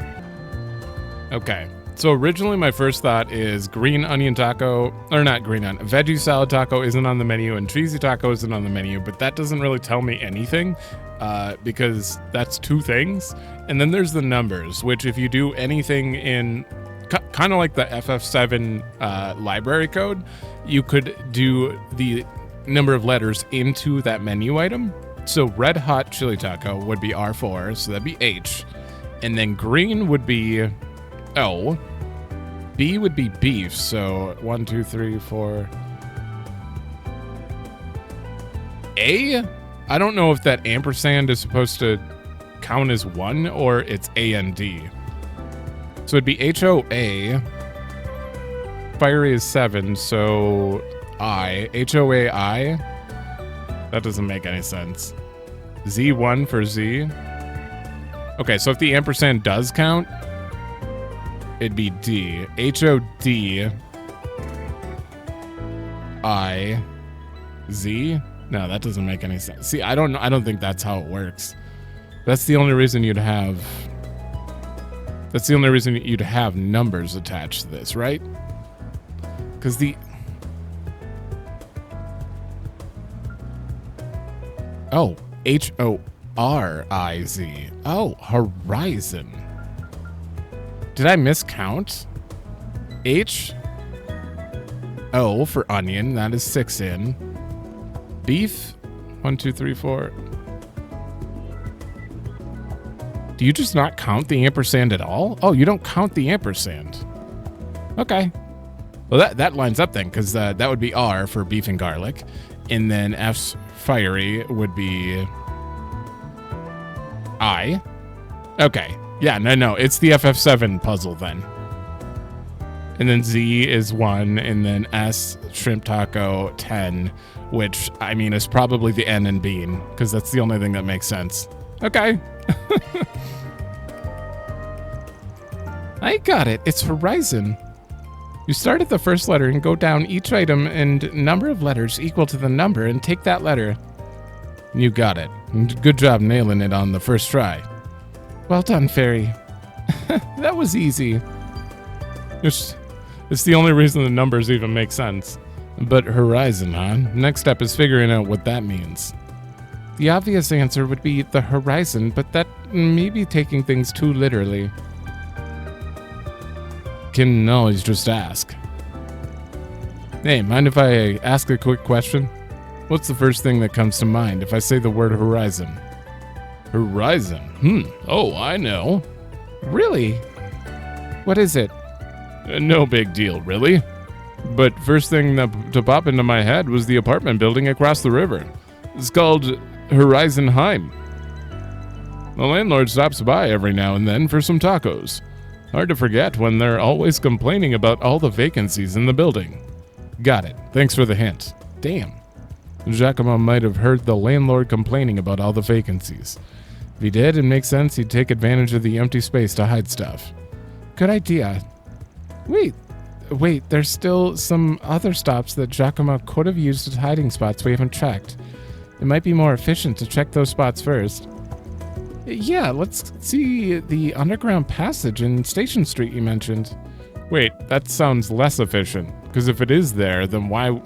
Okay, so originally my first thought is green onion taco, or not green onion, veggie salad taco isn't on the menu and cheesy taco isn't on the menu, but that doesn't really tell me anything because that's 2 things. And then there's the numbers, which if you do anything in kind of like the FF7 library code, you could do the number of letters into that menu item. So red hot chili taco would be R4, so that'd be H. And then green would be O. B would be beef, so 1, 2, 3, 4. A? I don't know if that ampersand is supposed to count as 1 or it's A and D. So it'd be HOA. Fiery is 7, so I. HOAI? That doesn't make any sense. Z1 for Z. Okay, so if the ampersand does count, it'd be D. HOD. I. Z? No, that doesn't make any sense. See, I don't think that's how it works. That's the only reason you'd have... That's the only reason you'd have numbers attached to this, right? Because the... Oh, HORIZ. Oh, horizon. Did I miscount? H. O for onion. That is 6 in. Beef. 1, 2, 3, 4. Do you just not count the ampersand at all? Oh, you don't count the ampersand. Okay. Well, that lines up then, because that would be R for beef and garlic. And then F's fiery would be I. Okay. Yeah, no. It's the FF7 puzzle then. And then Z is 1, and then S, shrimp taco, 10, which, I mean, is probably the N and bean, because that's the only thing that makes sense. Okay. I got it. It's Horizon. You start at the first letter and go down each item and number of letters equal to the number and take that letter. You got it. Good job nailing it on the first try. Well done, Feri. That was easy. It's the only reason the numbers even make sense. But Horizon, huh? Next step is figuring out what that means. The obvious answer would be the horizon, but that may be taking things too literally. Can always just ask. Hey, mind if I ask a quick question? What's the first thing that comes to mind if I say the word horizon? Horizon? Oh, I know. Really? What is it? No big deal, really. But first thing to pop into my head was the apartment building across the river. It's called Horizon Heim. The landlord stops by every now and then for some tacos. Hard to forget when they're always complaining about all the vacancies in the building. Got it. Thanks for the hint. Damn. Giacomo might have heard the landlord complaining about all the vacancies. If he did, it makes sense he'd take advantage of the empty space to hide stuff. Good idea. Wait, there's still some other stops that Giacomo could have used as hiding spots we haven't checked. It might be more efficient to check those spots first. Yeah, let's see the underground passage in Station Street you mentioned. Wait, that sounds less efficient, because if it is there, then why...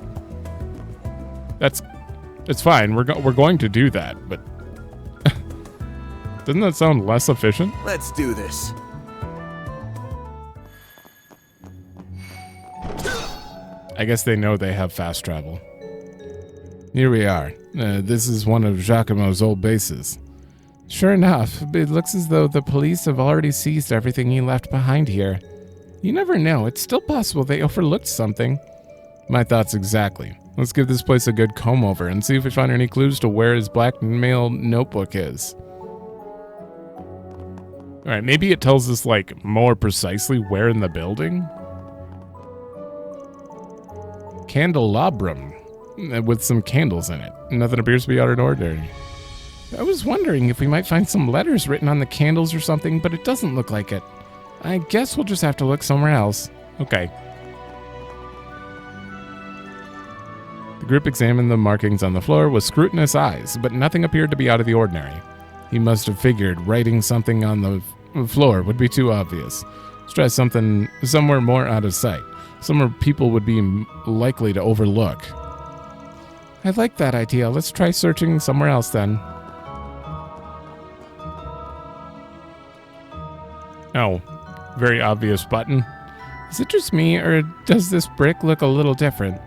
It's fine, we're going to do that, but... Doesn't that sound less efficient? Let's do this. I guess they know they have fast travel. Here we are. This is one of Giacomo's old bases. Sure enough, it looks as though the police have already seized everything he left behind here. You never know, it's still possible they overlooked something. My thoughts exactly. Let's give this place a good comb over and see if we find any clues to where his blackmail notebook is. Alright, maybe it tells us, like, more precisely where in the building? Candelabrum, with some candles in it. Nothing appears to be out of the ordinary. I was wondering if we might find some letters written on the candles or something, but it doesn't look like it. I guess we'll just have to look somewhere else. Okay. The group examined the markings on the floor with scrutinous eyes, but nothing appeared to be out of the ordinary. He must have figured writing something on the floor would be too obvious. Let's try something somewhere more out of sight. Somewhere people would be likely to overlook. I like that idea. Let's try searching somewhere else then. Oh, very obvious button. Is it just me, or does this brick look a little different?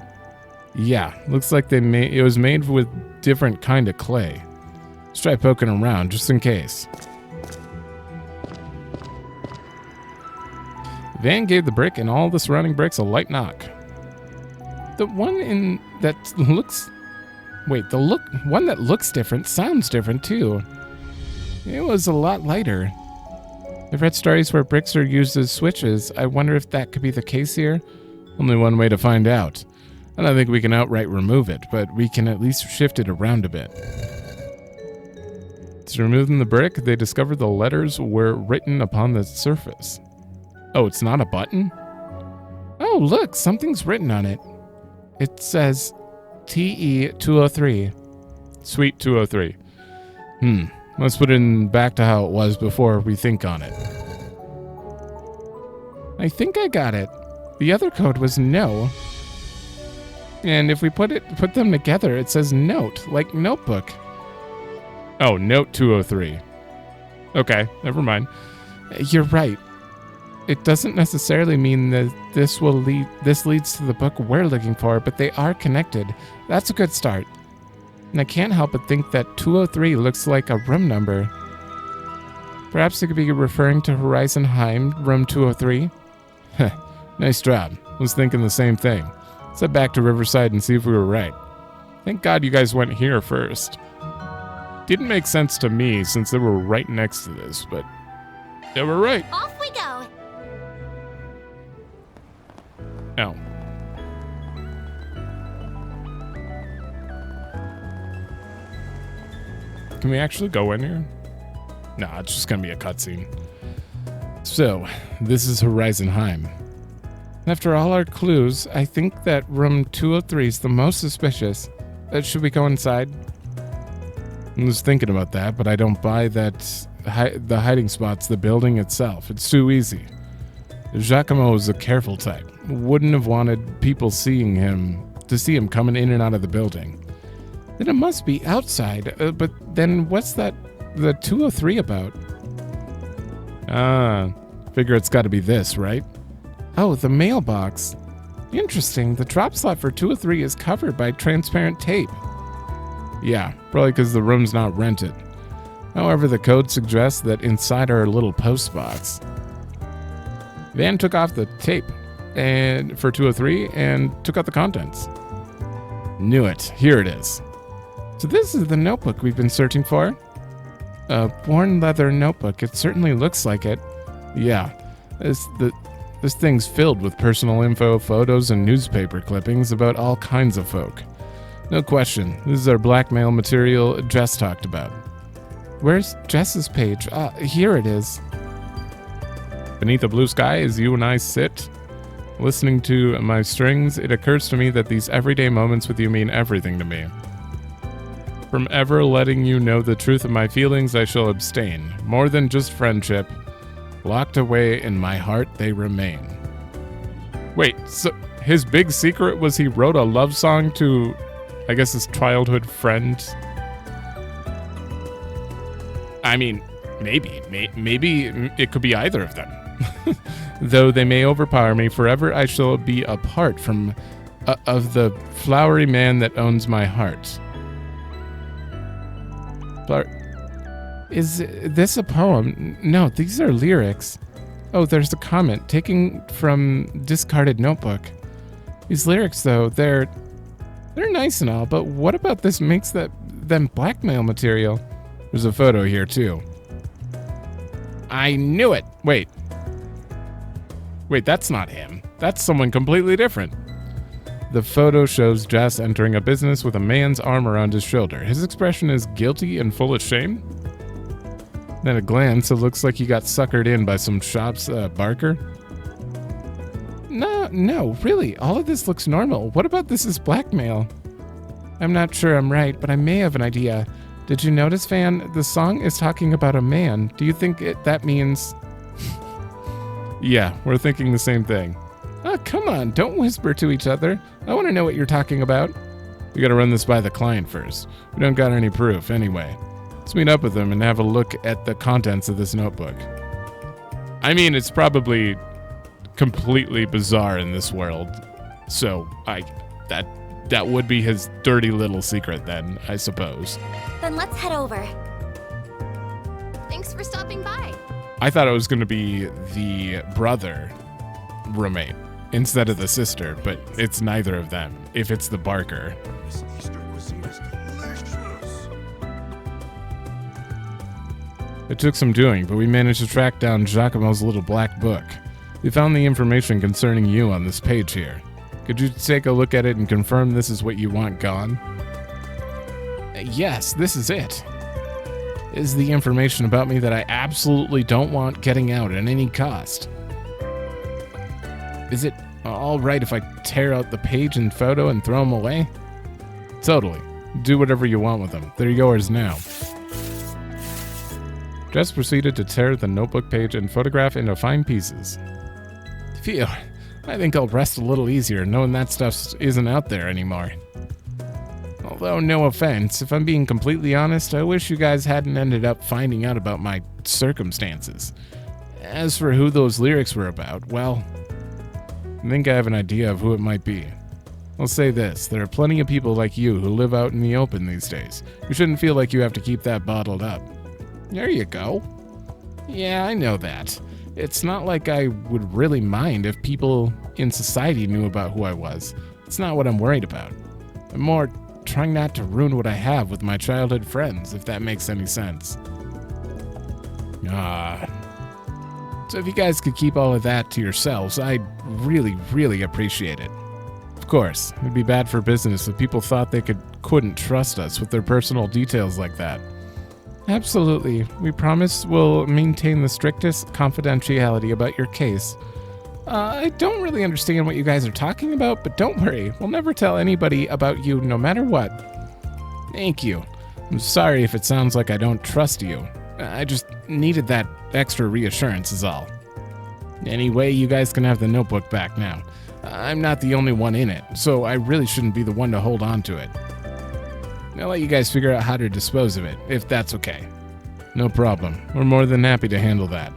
Yeah, looks like it was made with different kind of clay. Let's try poking around, just in case. Van gave the brick and all the surrounding bricks a light knock. The one that looks different sounds different too. It was a lot lighter. I've read stories where bricks are used as switches. I wonder if that could be the case here. Only one way to find out. I don't think we can outright remove it, but we can at least shift it around a bit. To removing the brick, they discovered the letters were written upon the surface. Oh, it's not a button? Oh, look, something's written on it. It says TE203. Sweet 203. Let's put it back to how it was before we think on it. I think I got it. The other code was no. And if we put them together, it says note, like notebook. Oh, note 203. Okay, never mind. You're right. It doesn't necessarily mean that this leads to the book we're looking for, but they are connected. That's a good start. And I can't help but think that 203 looks like a room number. Perhaps it could be referring to Horizon Heim, room 203? Heh, nice job. Was thinking the same thing. Let's head back to Riverside and see if we were right. Thank God you guys went here first. Didn't make sense to me since they were right next to this, but they were right. Off we go! Oh. Can we actually go in here? Nah, it's just gonna be a cutscene. So, this is Horizon Heim. After all our clues, I think that room 203 is the most suspicious. Should we go inside? I was thinking about that, but I don't buy that the hiding spot's the building itself. It's too easy. Giacomo is a careful type. Wouldn't have wanted people to see him coming in and out of the building. Then it must be outside. But then what's the 203 about? Figure it's got to be this, right? Oh, the mailbox. Interesting. The drop slot for 203 is covered by transparent tape. Yeah, probably because the room's not rented. However, the code suggests that inside are a little post box. Van took off the tape for 203 and took out the contents. Knew it. Here it is. So this is the notebook we've been searching for. A worn leather notebook. It certainly looks like it. Yeah, this thing's filled with personal info, photos, and newspaper clippings about all kinds of folk. No question, this is our blackmail material Jess talked about. Where's Jess's page? Here it is. Beneath a blue sky, as you and I sit, listening to my strings, it occurs to me that these everyday moments with you mean everything to me. From ever letting you know the truth of my feelings, I shall abstain. More than just friendship. Locked away in my heart, they remain. Wait, so his big secret was he wrote a love song to, I guess, his childhood friend? I mean, maybe it could be either of them. Though they may overpower me, forever I shall be apart from of the flowery man that owns my heart. Is this a poem? No, these are lyrics. Oh, there's a comment taken from discarded notebook. These lyrics, though, they're nice and all, but what about this makes them blackmail material? There's a photo here, too. I knew it! Wait, that's not him. That's someone completely different. The photo shows Jess entering a business with a man's arm around his shoulder. His expression is guilty and full of shame. At a glance, it looks like he got suckered in by some shop's barker. No, really, all of this looks normal. What about this is blackmail? I'm not sure I'm right, but I may have an idea. Did you notice, Van? The song is talking about a man. Do you think that means... Yeah, we're thinking the same thing. Oh, come on, don't whisper to each other. I want to know what you're talking about. We gotta run this by the client first. We don't got any proof, anyway. Let's meet up with them and have a look at the contents of this notebook. I mean, it's probably completely bizarre in this world. So, that would be his dirty little secret then, I suppose. Then let's head over. Thanks for stopping by. I thought it was going to be the brother roommate instead of the sister, but it's neither of them, if it's the Barker. This Easter cuisine is delicious. It took some doing, but we managed to track down Giacomo's little black book. We found the information concerning you on this page here. Could you take a look at it and confirm this is what you want gone? Yes, this is it. This is the information about me that I absolutely don't want getting out at any cost. Is it all right if I tear out the page and photo and throw them away? Totally. Do whatever you want with them. They're yours now. Jess proceeded to tear the notebook page and photograph into fine pieces. Phew, I think I'll rest a little easier knowing that stuff isn't out there anymore. Although, no offense, if I'm being completely honest, I wish you guys hadn't ended up finding out about my circumstances. As for who those lyrics were about, well, I think I have an idea of who it might be. I'll say this, there are plenty of people like you who live out in the open these days. You shouldn't feel like you have to keep that bottled up. There you go. Yeah, I know that. It's not like I would really mind if people in society knew about who I was. It's not what I'm worried about. I'm more trying not to ruin what I have with my childhood friends, if that makes any sense. So if you guys could keep all of that to yourselves, I'd really, really appreciate it. Of course, it'd be bad for business if people thought they couldn't trust us with their personal details like that. Absolutely. We promise we'll maintain the strictest confidentiality about your case. I don't really understand what you guys are talking about, but don't worry. We'll never tell anybody about you no matter what. Thank you. I'm sorry if it sounds like I don't trust you. I just needed that extra reassurance is all. Anyway, you guys can have the notebook back now. I'm not the only one in it, so I really shouldn't be the one to hold on to it. I'll let you guys figure out how to dispose of it, if that's okay. No problem. We're more than happy to handle that.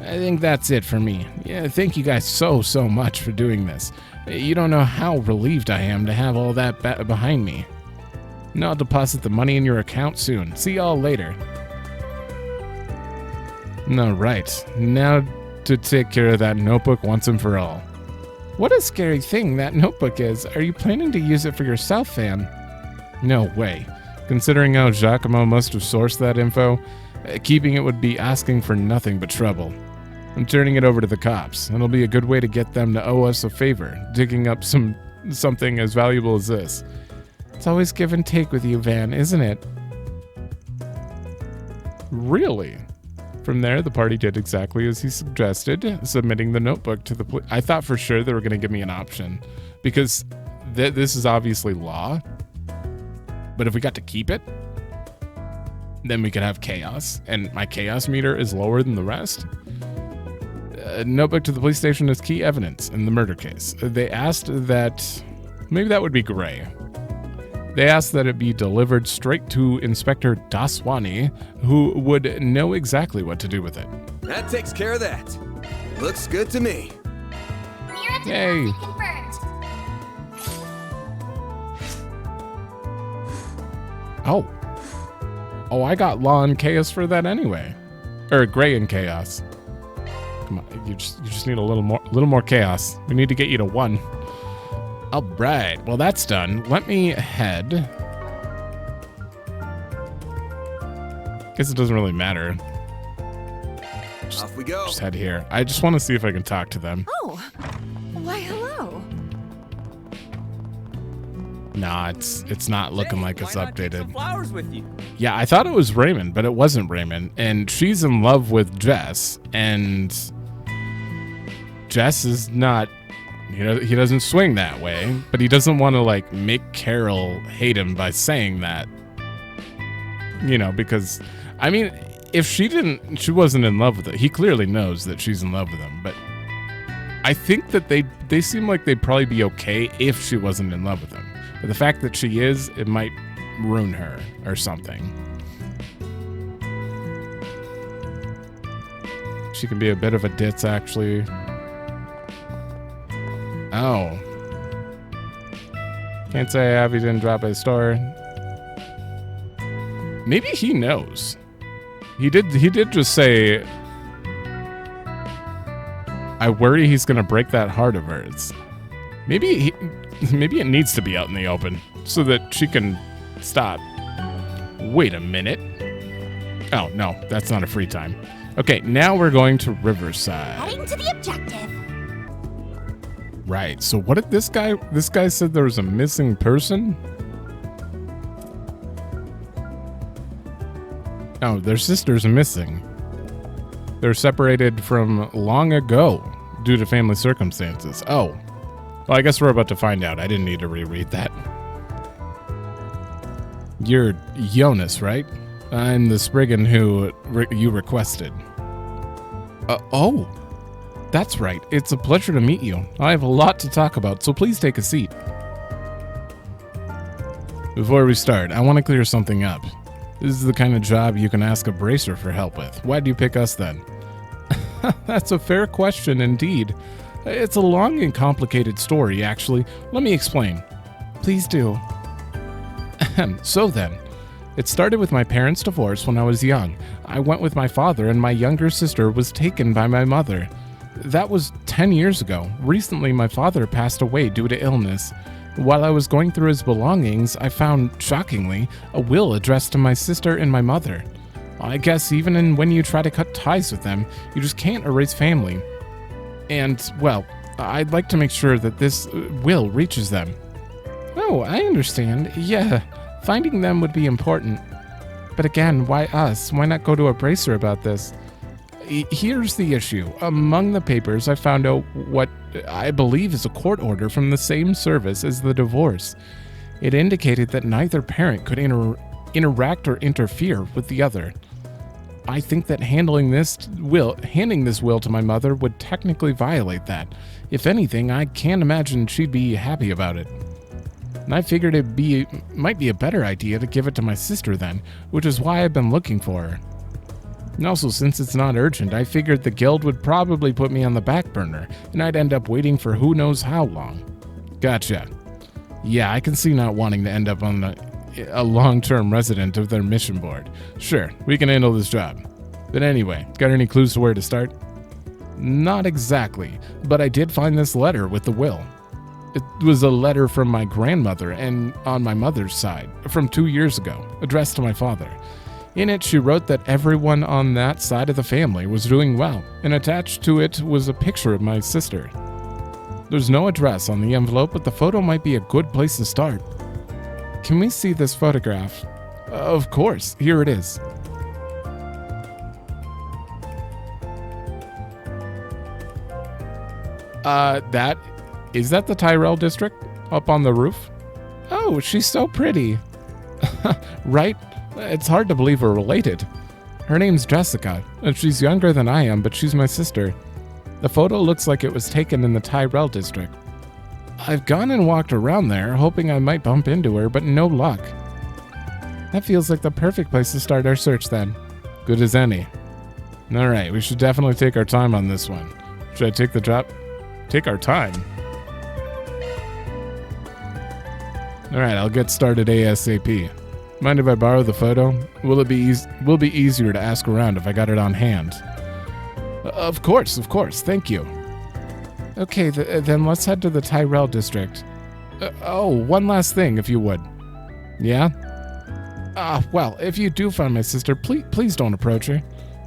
I think that's it for me. Yeah, thank you guys so much for doing this. You don't know how relieved I am to have all that behind me. Now I'll deposit the money in your account soon. See y'all later. Alright, now to take care of that notebook once and for all. What a scary thing that notebook is. Are you planning to use it for yourself, Fan? No way. Considering how Giacomo must have sourced that info, keeping it would be asking for nothing but trouble. I'm turning it over to the cops. It'll be a good way to get them to owe us a favor, digging up something as valuable as this. It's always give and take with you, Van, isn't it? Really? From there, the party did exactly as he suggested, submitting the notebook to the police. I thought for sure they were going to give me an option, because this is obviously law. But if we got to keep it, then we could have chaos, and my chaos meter is lower than the rest. Notebook to the police station is key evidence in the murder case. They asked that, maybe that would be gray. They asked that it be delivered straight to Inspector Daswani, who would know exactly what to do with it. That takes care of that. Looks good to me. Mirror Yay. deposit confirmed. Oh, I got law and chaos for that anyway. Or gray and chaos. Come on, you just need a little more chaos. We need to get you to 1. All right, well that's done. Let me head. Guess it doesn't really matter. Off we go. Just head here. I just want to see if I can talk to them. Oh, why hello. Nah, it's not looking like it's updated. Flowers with you. Yeah, I thought it was Raymond, but it wasn't Raymond. And she's in love with Jess, and Jess is not, he doesn't swing that way, but he doesn't want to like make Carol hate him by saying that. Because I mean, if she wasn't in love with it, he clearly knows that she's in love with him, but I think that they seem like they'd probably be okay if she wasn't in love with him. But the fact that she is, it might ruin her or something. She can be a bit of a ditz, actually. Oh. Can't say I have, he didn't drop his store. Maybe he knows. He did just say, I worry he's gonna break that heart of hers. Maybe it needs to be out in the open so that she can stop. Wait a minute. Oh, no, that's not a free time. Okay, now we're going to Riverside. Heading to the objective. Right, so what did this guy said there was a missing person? Oh, their sisters are missing. They're separated from long ago due to family circumstances. Oh. Well, I guess we're about to find out. I didn't need to reread that. You're Jonas, right? I'm the spriggan who you requested. Oh. That's right. It's a pleasure to meet you. I have a lot to talk about, so please take a seat. Before we start, I want to clear something up. This is the kind of job you can ask a bracer for help with. Why do you pick us then? That's a fair question indeed. It's a long and complicated story, actually. Let me explain. Please do. So then, it started with my parents' divorce when I was young. I went with my father and my younger sister was taken by my mother. That was 10 years ago. Recently, my father passed away due to illness. While I was going through his belongings, I found, shockingly, a will addressed to my sister and my mother. I guess even when you try to cut ties with them, you just can't erase family. And, well, I'd like to make sure that this will reaches them. Oh, I understand. Yeah, finding them would be important. But again, why us? Why not go to a bracer about this? Here's the issue. Among the papers, I found out what I believe is a court order from the same service as the divorce. It indicated that neither parent could interact or interfere with the other. I think that handing this will to my mother would technically violate that. If anything, I can't imagine she'd be happy about it. And I figured might be a better idea to give it to my sister then, which is why I've been looking for her. And also, since it's not urgent, I figured the guild would probably put me on the back burner, and I'd end up waiting for who knows how long. Gotcha. Yeah, I can see not wanting to end up on a long-term resident of their mission board. Sure, we can handle this job. But anyway, got any clues to where to start? Not exactly, but I did find this letter with the will. It was a letter from my grandmother and on my mother's side, from 2 years ago, addressed to my father. In it, she wrote that everyone on that side of the family was doing well, and attached to it was a picture of my sister. There's no address on the envelope, but the photo might be a good place to start. Can we see this photograph? Of course, here it is. Is that the Tyrell district up on the roof? Oh, she's so pretty. Right? It's hard to believe we're related. Her name's Jessica, and she's younger than I am, but she's my sister. The photo looks like it was taken in the Tyrell district. I've gone and walked around there, hoping I might bump into her, but no luck. That feels like the perfect place to start our search then. Good as any. Alright, we should definitely take our time on this one. Should I take the job? Take our time? Alright, I'll get started ASAP. Mind if I borrow the photo? Will be easier to ask around if I got it on hand. Of course, thank you. Okay, then let's head to the Tyrell district. One last thing, if you would. Yeah? Well, if you do find my sister, please don't approach her.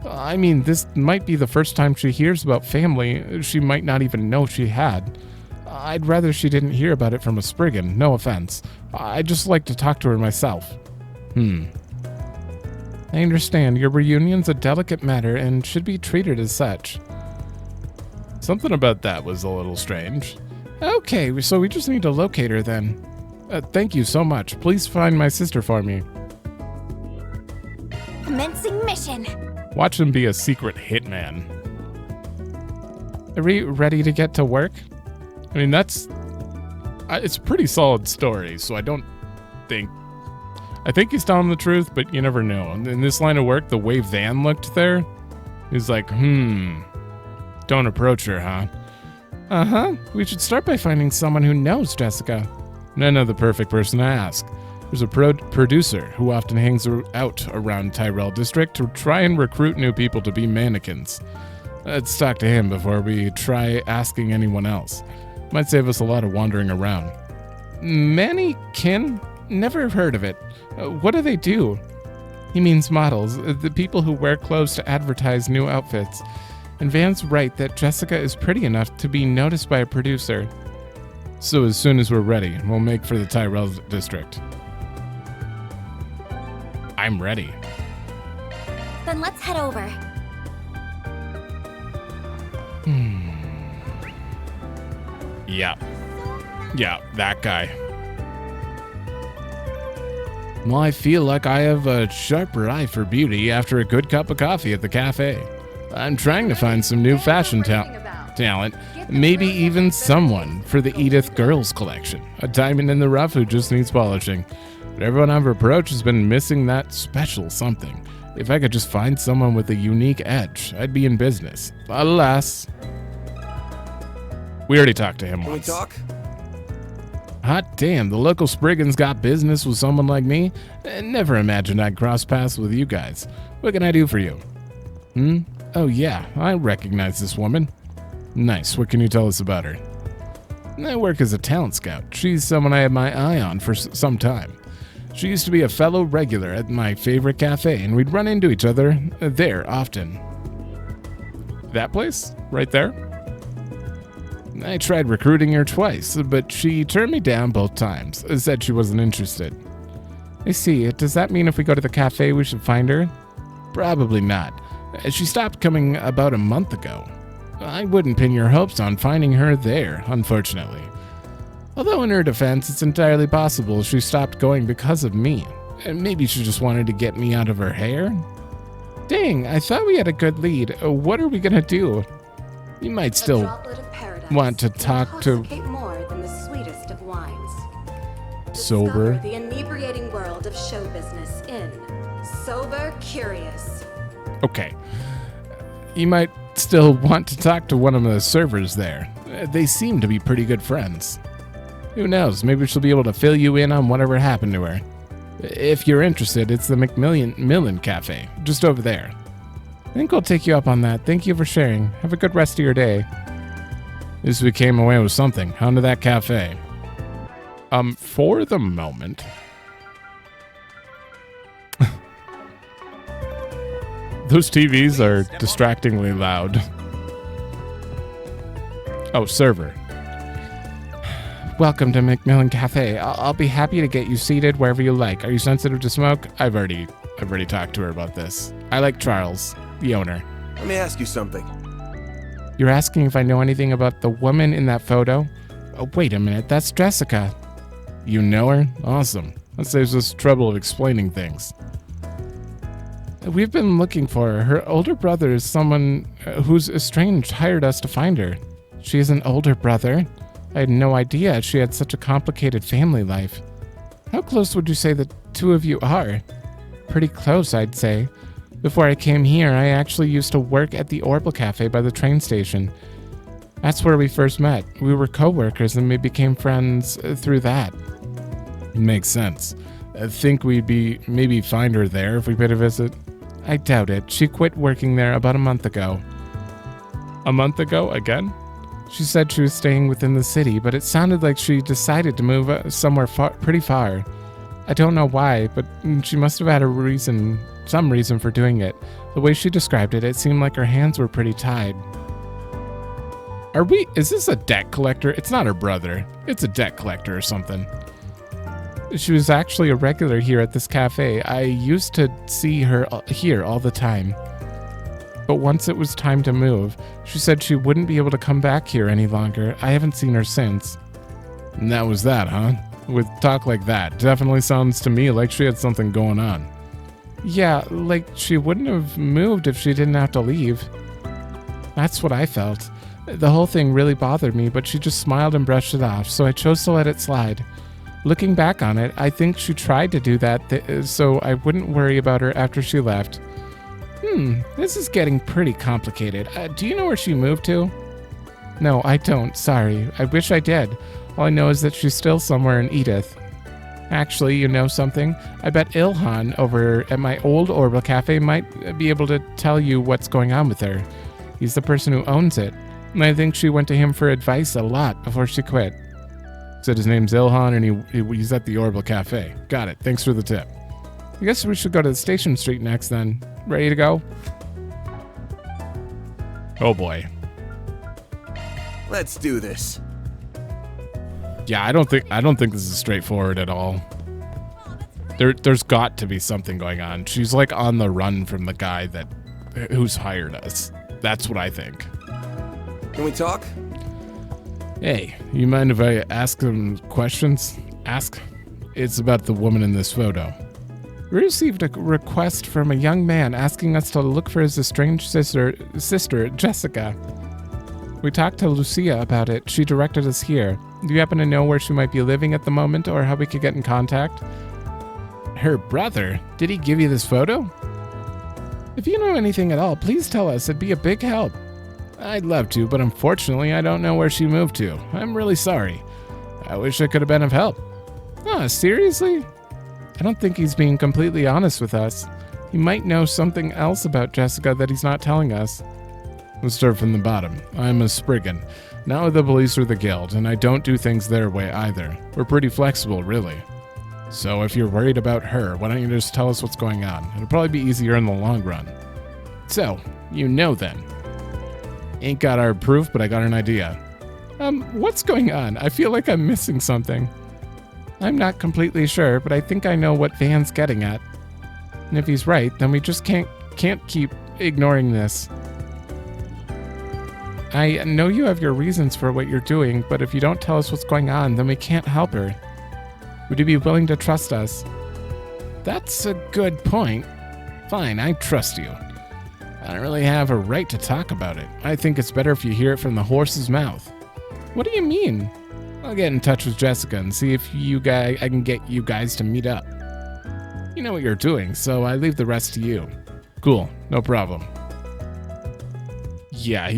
I mean, this might be the first time she hears about family she might not even know she had. I'd rather she didn't hear about it from a spriggan, no offense. I'd just like to talk to her myself. I understand. Your reunion's a delicate matter and should be treated as such. Something about that was a little strange. Okay, so we just need to locate her then. Thank you so much. Please find my sister for me. Commencing mission. Watch him be a secret hitman. Are we ready to get to work? I mean, it's a pretty solid story, so I think he's telling the truth, but you never know. In this line of work, the way Van looked there, he's like, don't approach her, huh? Uh-huh. We should start by finding someone who knows Jessica. None of the perfect person to ask. There's a producer who often hangs out around Tyrell District to try and recruit new people to be mannequins. Let's talk to him before we try asking anyone else. Might save us a lot of wandering around. Mannequin? Never heard of it. What do they do? He means models, the people who wear clothes to advertise new outfits. And Van's right that Jessica is pretty enough to be noticed by a producer. So as soon as we're ready, we'll make for the Tyrell district. I'm ready. Then let's head over. Yeah, that guy. Well, I feel like I have a sharper eye for beauty after a good cup of coffee at the cafe. I'm trying to find some new fashion talent, maybe even someone for the Edith Girls collection, a diamond in the rough who just needs polishing. But everyone I've approached has been missing that special something. If I could just find someone with a unique edge, I'd be in business. Alas. We already talked to him once. Can we talk? Hot damn, the local spriggan's got business with someone like me? Never imagined I'd cross paths with you guys. What can I do for you? Oh yeah, I recognize this woman. Nice, what can you tell us about her? I work as a talent scout. She's someone I had my eye on for some time. She used to be a fellow regular at my favorite cafe, and we'd run into each other there often. That place? Right there? I tried recruiting her twice, but she turned me down both times, said she wasn't interested. I see. Does that mean if we go to the cafe we should find her? Probably not. She stopped coming about a month ago. I wouldn't pin your hopes on finding her there, unfortunately. Although in her defense, it's entirely possible she stopped going because of me. And maybe she just wanted to get me out of her hair? Dang, I thought we had a good lead. What are we gonna do? You might still want to talk to... more than the sweetest of wines. Sober. Discover the inebriating world of show business in Sober Curious. Okay. You might still want to talk to one of the servers there. They seem to be pretty good friends. Who knows, maybe she'll be able to fill you in on whatever happened to her. If you're interested, it's the Macmillan Cafe, just over there. I think I'll take you up on that. Thank you for sharing. Have a good rest of your day. At least we came away with something. On to that cafe. For the moment... Those TVs are distractingly loud. Oh, server. Welcome to Macmillan Cafe. I'll be happy to get you seated wherever you like. Are you sensitive to smoke? I've already talked to her about this. I like Charles, the owner. Let me ask you something. You're asking if I know anything about the woman in that photo? Oh, wait a minute, that's Jessica. You know her? Awesome. That saves us trouble of explaining things. We've been looking for her. Her older brother is someone who's estranged hired us to find her. She has an older brother? I had no idea she had such a complicated family life. How close would you say the two of you are? Pretty close, I'd say. Before I came here, I actually used to work at the Orbital Cafe by the train station. That's where we first met. We were co-workers and we became friends through that. Makes sense. I think we'd maybe find her there if we paid a visit. I doubt it. She quit working there about a month ago. A month ago again? She said she was staying within the city, but it sounded like she decided to move somewhere pretty far. I don't know why, but she must have had some reason for doing it. The way she described it, it seemed like her hands were pretty tied. Is this a debt collector? It's not her brother. It's a debt collector or something. She was actually a regular here at this cafe. I used to see her here all the time. But once it was time to move, she said she wouldn't be able to come back here any longer. I haven't seen her since. And that was that, huh? With talk like that, definitely sounds to me like she had something going on. Yeah, like she wouldn't have moved if she didn't have to leave. That's what I felt. The whole thing really bothered me, but she just smiled and brushed it off, so I chose to let it slide. Looking back on it, I think she tried to do that so I wouldn't worry about her after she left. This is getting pretty complicated. Do you know where she moved to? No, I don't. Sorry. I wish I did. All I know is that she's still somewhere in Edith. Actually, you know something? I bet Ilhan over at my old Orbital Cafe might be able to tell you what's going on with her. He's the person who owns it. And I think she went to him for advice a lot before she quit. Said his name's Ilhan and he's at the Orbital Cafe. Got it. Thanks for the tip. I guess we should go to the Station Street next then. Ready to go? Oh boy. Let's do this. Yeah, I don't think this is straightforward at all. There's got to be something going on. She's like on the run from the guy who's hired us. That's what I think. Can we talk? Hey, you mind if I ask some questions? Ask? It's about the woman in this photo. We received a request from a young man asking us to look for his estranged sister, Jessica. We talked to Lucia about it. She directed us here. Do you happen to know where she might be living at the moment or how we could get in contact? Her brother? Did he give you this photo? If you know anything at all, please tell us. It'd be a big help. I'd love to, but unfortunately, I don't know where she moved to. I'm really sorry. I wish I could have been of help. Seriously? I don't think he's being completely honest with us. He might know something else about Jessica that he's not telling us. Let's start from the bottom. I'm a spriggan, not with the police or the guild, and I don't do things their way either. We're pretty flexible, really. So if you're worried about her, why don't you just tell us what's going on? It'll probably be easier in the long run. So, you know then. Ain't got our proof, but I got an idea. What's going on? I feel like I'm missing something. I'm not completely sure, but I think I know what Van's getting at. And if he's right, then we just can't keep ignoring this. I know you have your reasons for what you're doing, but if you don't tell us what's going on, then we can't help her. Would you be willing to trust us? That's a good point. Fine, I trust you. I don't really have a right to talk about it. I think it's better if you hear it from the horse's mouth. What do you mean? I'll get in touch with Jessica and see if I can get you guys to meet up. You know what you're doing, so I leave the rest to you. Cool, no problem. Yeah, I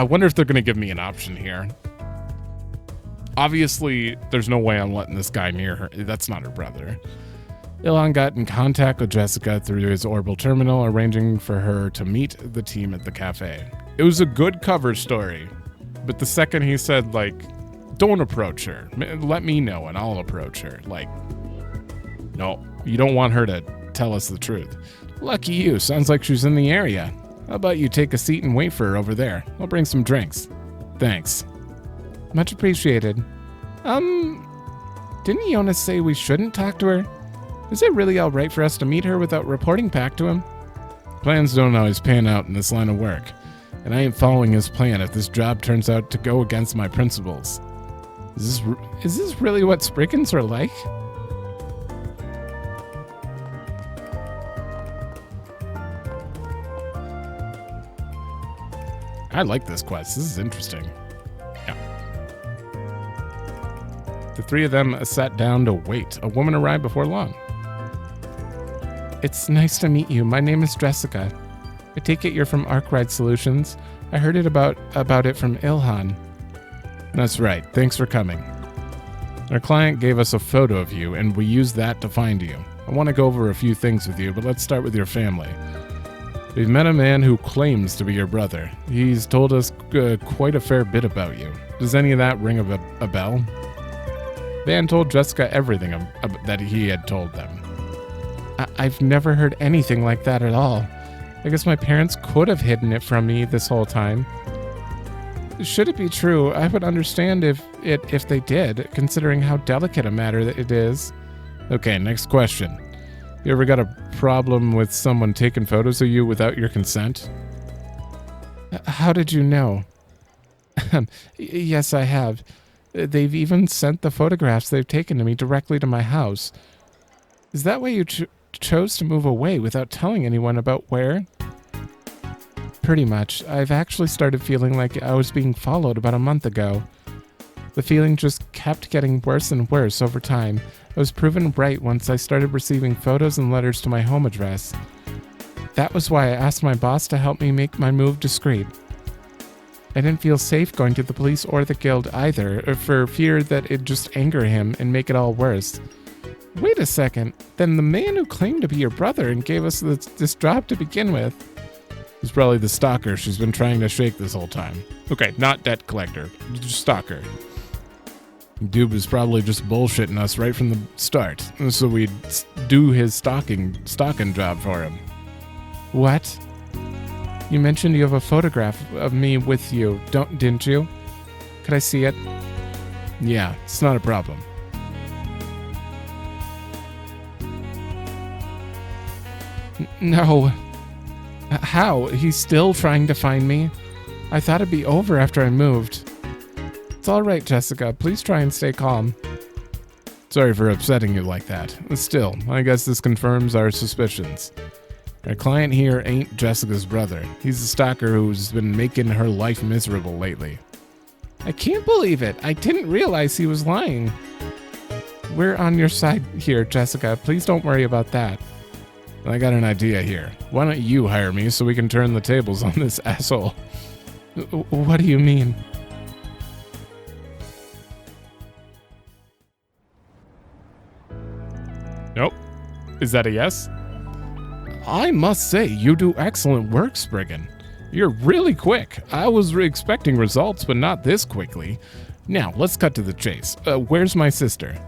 wonder if they're going to give me an option here. Obviously, there's no way I'm letting this guy near her. That's not her brother. Ilhan got in contact with Jessica through his orbital terminal, arranging for her to meet the team at the cafe. It was a good cover story, but the second he said, like, don't approach her. Let me know and I'll approach her. Like, no, you don't want her to tell us the truth. Lucky you. Sounds like she's in the area. How about you take a seat and wait for her over there? I'll bring some drinks. Thanks. Much appreciated. Didn't Jonas say we shouldn't talk to her? Is it really alright for us to meet her without reporting back to him? Plans don't always pan out in this line of work, and I ain't following his plan if this job turns out to go against my principles. Is this really what spriggans are like? I like this quest. This is interesting. Yeah. The three of them sat down to wait. A woman arrived before long. It's nice to meet you. My name is Jessica. I take it you're from Arkride Solutions. I heard it about it from Ilhan. That's right. Thanks for coming. Our client gave us a photo of you, and we used that to find you. I want to go over a few things with you, but let's start with your family. We've met a man who claims to be your brother. He's told us quite a fair bit about you. Does any of that ring a bell? Van told Jessica everything that he had told them. I've never heard anything like that at all. I guess my parents could have hidden it from me this whole time. Should it be true, I would understand if they did, considering how delicate a matter it is. Okay, next question. You ever got a problem with someone taking photos of you without your consent? How did you know? Yes, I have. They've even sent the photographs they've taken to me directly to my house. Is that why you chose to move away without telling anyone about where? Pretty much. I've actually started feeling like I was being followed about a month ago. The feeling just kept getting worse and worse over time. I was proven right once I started receiving photos and letters to my home address. That was why I asked my boss to help me make my move discreet. I didn't feel safe going to the police or the guild either, for fear that it'd just anger him and make it all worse. Wait a second, then the man who claimed to be your brother and gave us this job to begin with is probably the stalker she's been trying to shake this whole time. Okay, not debt collector, just stalker. Dude was probably just bullshitting us right from the start, so we'd do his stalking job for him. What? You mentioned you have a photograph of me with you, didn't you? Could I see it? Yeah, it's not a problem. No. How? He's still trying to find me? I thought it'd be over after I moved. It's all right, Jessica. Please try and stay calm. Sorry for upsetting you like that. Still, I guess this confirms our suspicions. Our client here ain't Jessica's brother. He's a stalker who's been making her life miserable lately. I can't believe it. I didn't realize he was lying. We're on your side here, Jessica. Please don't worry about that. I got an idea here. Why don't you hire me so we can turn the tables on this asshole? What do you mean? Nope. Is that a yes? I must say, you do excellent work, Spriggan. You're really quick. I was expecting results, but not this quickly. Now, let's cut to the chase. Where's my sister?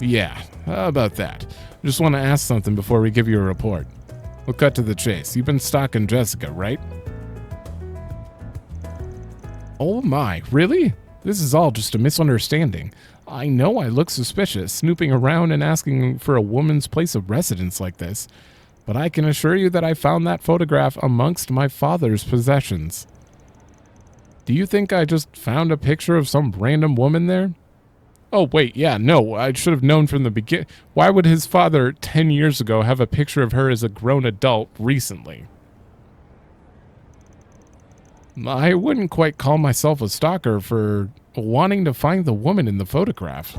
Yeah, how about that? Just want to ask something before we give you a report. We'll cut to the chase. You've been stalking Jessica, right? Oh my, really? This is all just a misunderstanding. I know I look suspicious, snooping around and asking for a woman's place of residence like this, but I can assure you that I found that photograph amongst my father's possessions. Do you think I just found a picture of some random woman there? Oh, wait, yeah, no, I should have known from the beginning. Why would his father 10 years ago have a picture of her as a grown adult recently? I wouldn't quite call myself a stalker for wanting to find the woman in the photograph.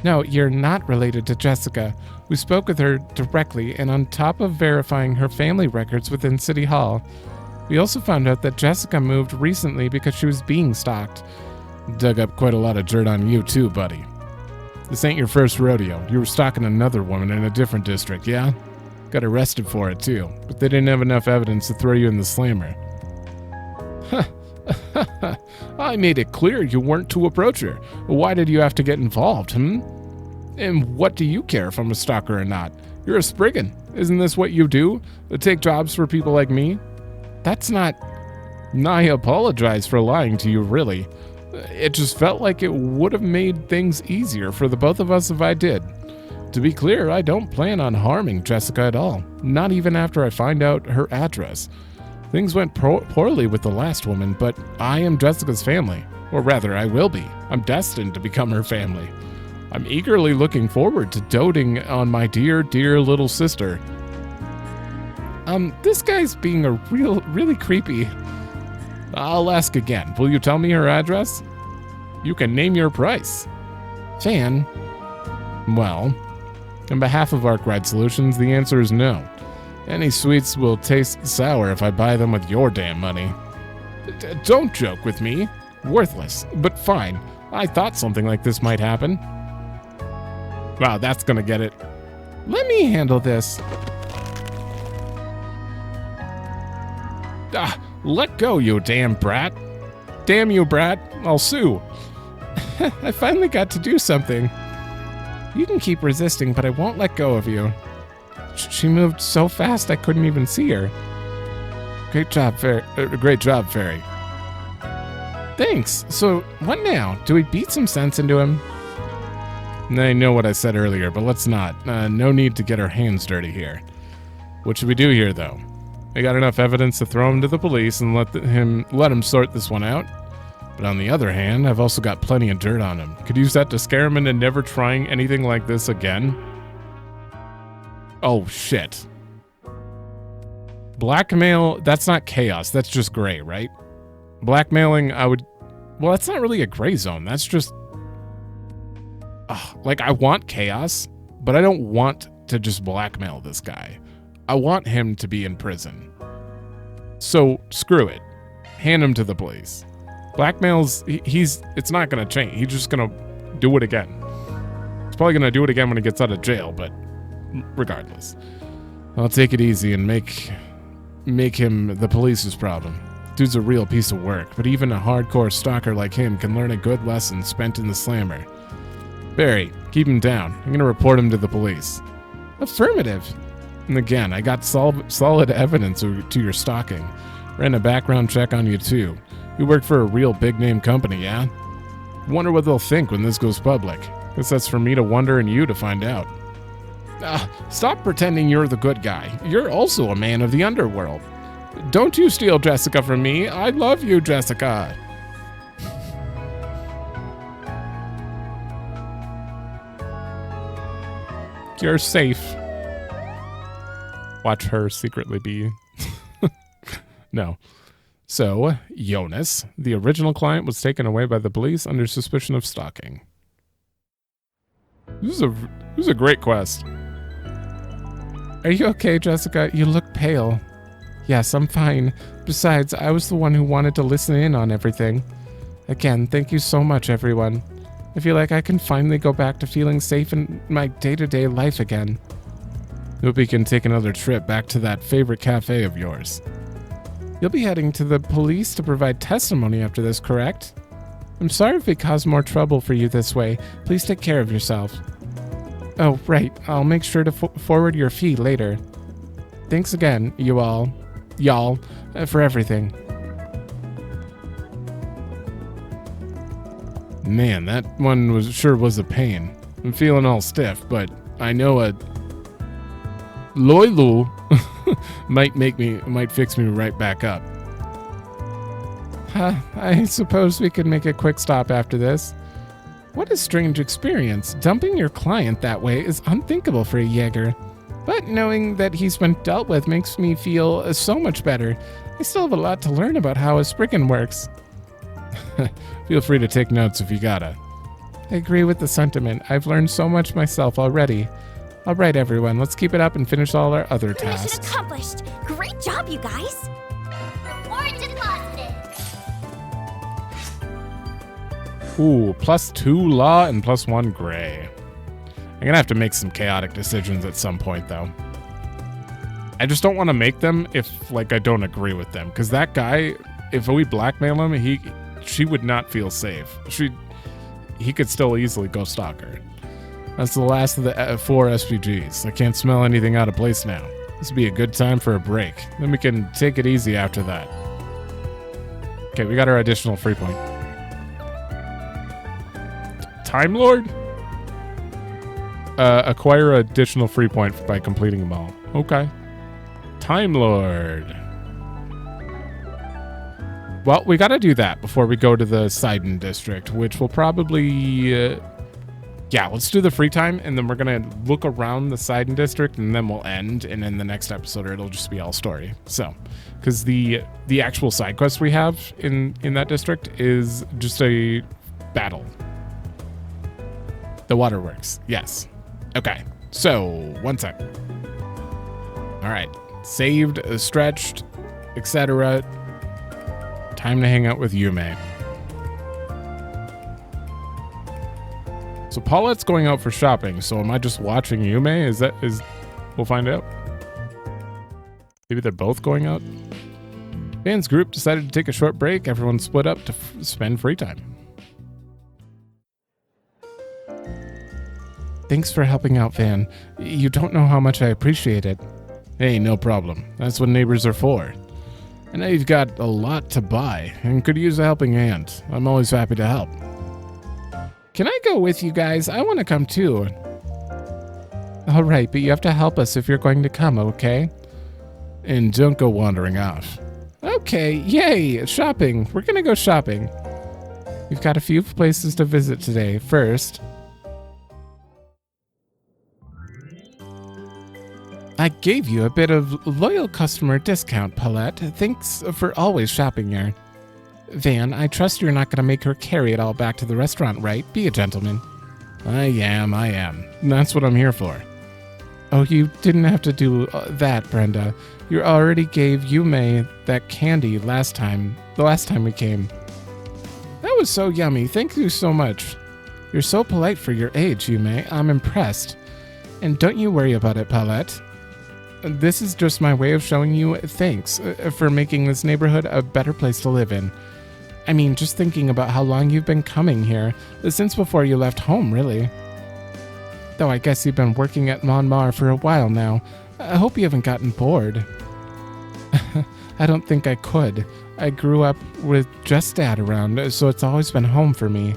No, you're not related to Jessica. We spoke with her directly, and on top of verifying her family records within City Hall, we also found out that Jessica moved recently because she was being stalked. Dug up quite a lot of dirt on you too, buddy. This ain't your first rodeo. You were stalking another woman in a different district, yeah? Got arrested for it too, but they didn't have enough evidence to throw you in the slammer. I made it clear you weren't to approach her. Why did you have to get involved, And what do you care if I'm a stalker or not? You're a spriggan. Isn't this what you do? Take jobs for people like me? That's not... I apologize for lying to you, really. It just felt like it would have made things easier for the both of us if I did. To be clear, I don't plan on harming Jessica at all. Not even after I find out her address. Things went poorly with the last woman, but I am Jessica's family. Or rather, I will be. I'm destined to become her family. I'm eagerly looking forward to doting on my dear, dear little sister. This guy's being really creepy. I'll ask again. Will you tell me her address? You can name your price. Fan? Well, on behalf of Arkride Solutions, the answer is no. Any sweets will taste sour if I buy them with your damn money. Don't joke with me. Worthless, but fine. I thought something like this might happen. Wow, that's gonna get it. Let me handle this. Let go, you damn brat. Damn you, brat. I'll sue. I finally got to do something. You can keep resisting, but I won't let go of you. She moved so fast I couldn't even see her. Great job, Feri. Thanks. So, what now? Do we beat some sense into him? I know what I said earlier, but let's not. No need to get our hands dirty here. What should we do here, though? I got enough evidence to throw him to the police and let him sort this one out. But on the other hand, I've also got plenty of dirt on him. Could use that to scare him into never trying anything like this again. Oh, shit. Blackmail, that's not chaos. That's just gray, right? Blackmailing, well, that's not really a gray zone. That's just... like, I want chaos, but I don't want to just blackmail this guy. I want him to be in prison. So, screw it. Hand him to the police. Blackmail's, it's not going to change. He's just going to do it again. He's probably going to do it again when he gets out of jail, but regardless. I'll take it easy and make him the police's problem. Dude's a real piece of work, but even a hardcore stalker like him can learn a good lesson spent in the slammer. Barry, keep him down. I'm going to report him to the police. Affirmative. And again, I got solid evidence to your stalking. Ran a background check on you too. You work for a real big-name company, yeah? Wonder what they'll think when this goes public. Guess that's for me to wonder and you to find out. Stop pretending you're the good guy. You're also a man of the underworld. Don't you steal Jessica from me. I love you, Jessica. You're safe. Watch her secretly be... No. So, Jonas, the original client, was taken away by the police under suspicion of stalking. This is a great quest. Are you okay, Jessica? You look pale. Yes, I'm fine. Besides, I was the one who wanted to listen in on everything. Again, thank you so much, everyone. I feel like I can finally go back to feeling safe in my day-to-day life again. Hope we can take another trip back to that favorite cafe of yours. You'll be heading to the police to provide testimony after this, correct? I'm sorry if we caused more trouble for you this way. Please take care of yourself. Oh, right. I'll make sure to forward your fee later. Thanks again, y'all, for everything. Man, that one was a pain. I'm feeling all stiff, but I know a Loilu might fix me right back up. I suppose we could make a quick stop after this. What a strange experience. Dumping your client that way is unthinkable for a Jaeger. But knowing that he's been dealt with makes me feel so much better. I still have a lot to learn about how a spriggan works. Feel free to take notes if you gotta. I agree with the sentiment. I've learned so much myself already. All right, everyone, let's keep it up and finish all our other Mission tasks. accomplished. Great job, you guys. Reward deposited. Ooh, +2 law and +1 gray. I'm gonna have to make some chaotic decisions at some point, though. I just don't want to make them if, like, I don't agree with them. Because that guy, if we blackmail him, she would not feel safe. He could still easily go stalk her. That's the last of the 4 SPGs. I can't smell anything out of place now. This would be a good time for a break. Then we can take it easy after that. Okay, we got our additional free point. Time Lord? Acquire additional free point by completing them all. Okay. Time Lord. Well, we gotta do that before we go to the Sidon district, which will probably... yeah, let's do the free time, and then we're gonna look around the Sidon district, and then we'll end, and in the next episode, it'll just be all story. So, because the actual side quest we have in that district is just a battle. The waterworks, yes. Okay, so, one sec. All right, saved, stretched, etc. Time to hang out with Yume. So Paulette's going out for shopping, so am I just watching Yume? We'll find out. Maybe they're both going out? Van's group decided to take a short break. Everyone split up to spend free time. Thanks for helping out, Van. You don't know how much I appreciate it. Hey, no problem. That's what neighbors are for. I know you've got a lot to buy and could use a helping hand. I'm always happy to help. Can I go with you guys? I want to come too. All right, but you have to help us if you're going to come, okay? And don't go wandering off. Okay, yay, shopping. We're going to go shopping. We've got a few places to visit today. First, I gave you a bit of loyal customer discount, Paulette. Thanks for always shopping here. Van, I trust you're not going to make her carry it all back to the restaurant, right? Be a gentleman. I am. That's what I'm here for. Oh, you didn't have to do that, Brenda. You already gave Yume that candy the last time we came. That was so yummy. Thank you so much. You're so polite for your age, Yume. I'm impressed. And don't you worry about it, Paulette. This is just my way of showing you thanks for making this neighborhood a better place to live in. I mean, just thinking about how long you've been coming here, since before you left home, really. Though I guess you've been working at Monmar for a while now. I hope you haven't gotten bored. I don't think I could. I grew up with just Dad around, so it's always been home for me.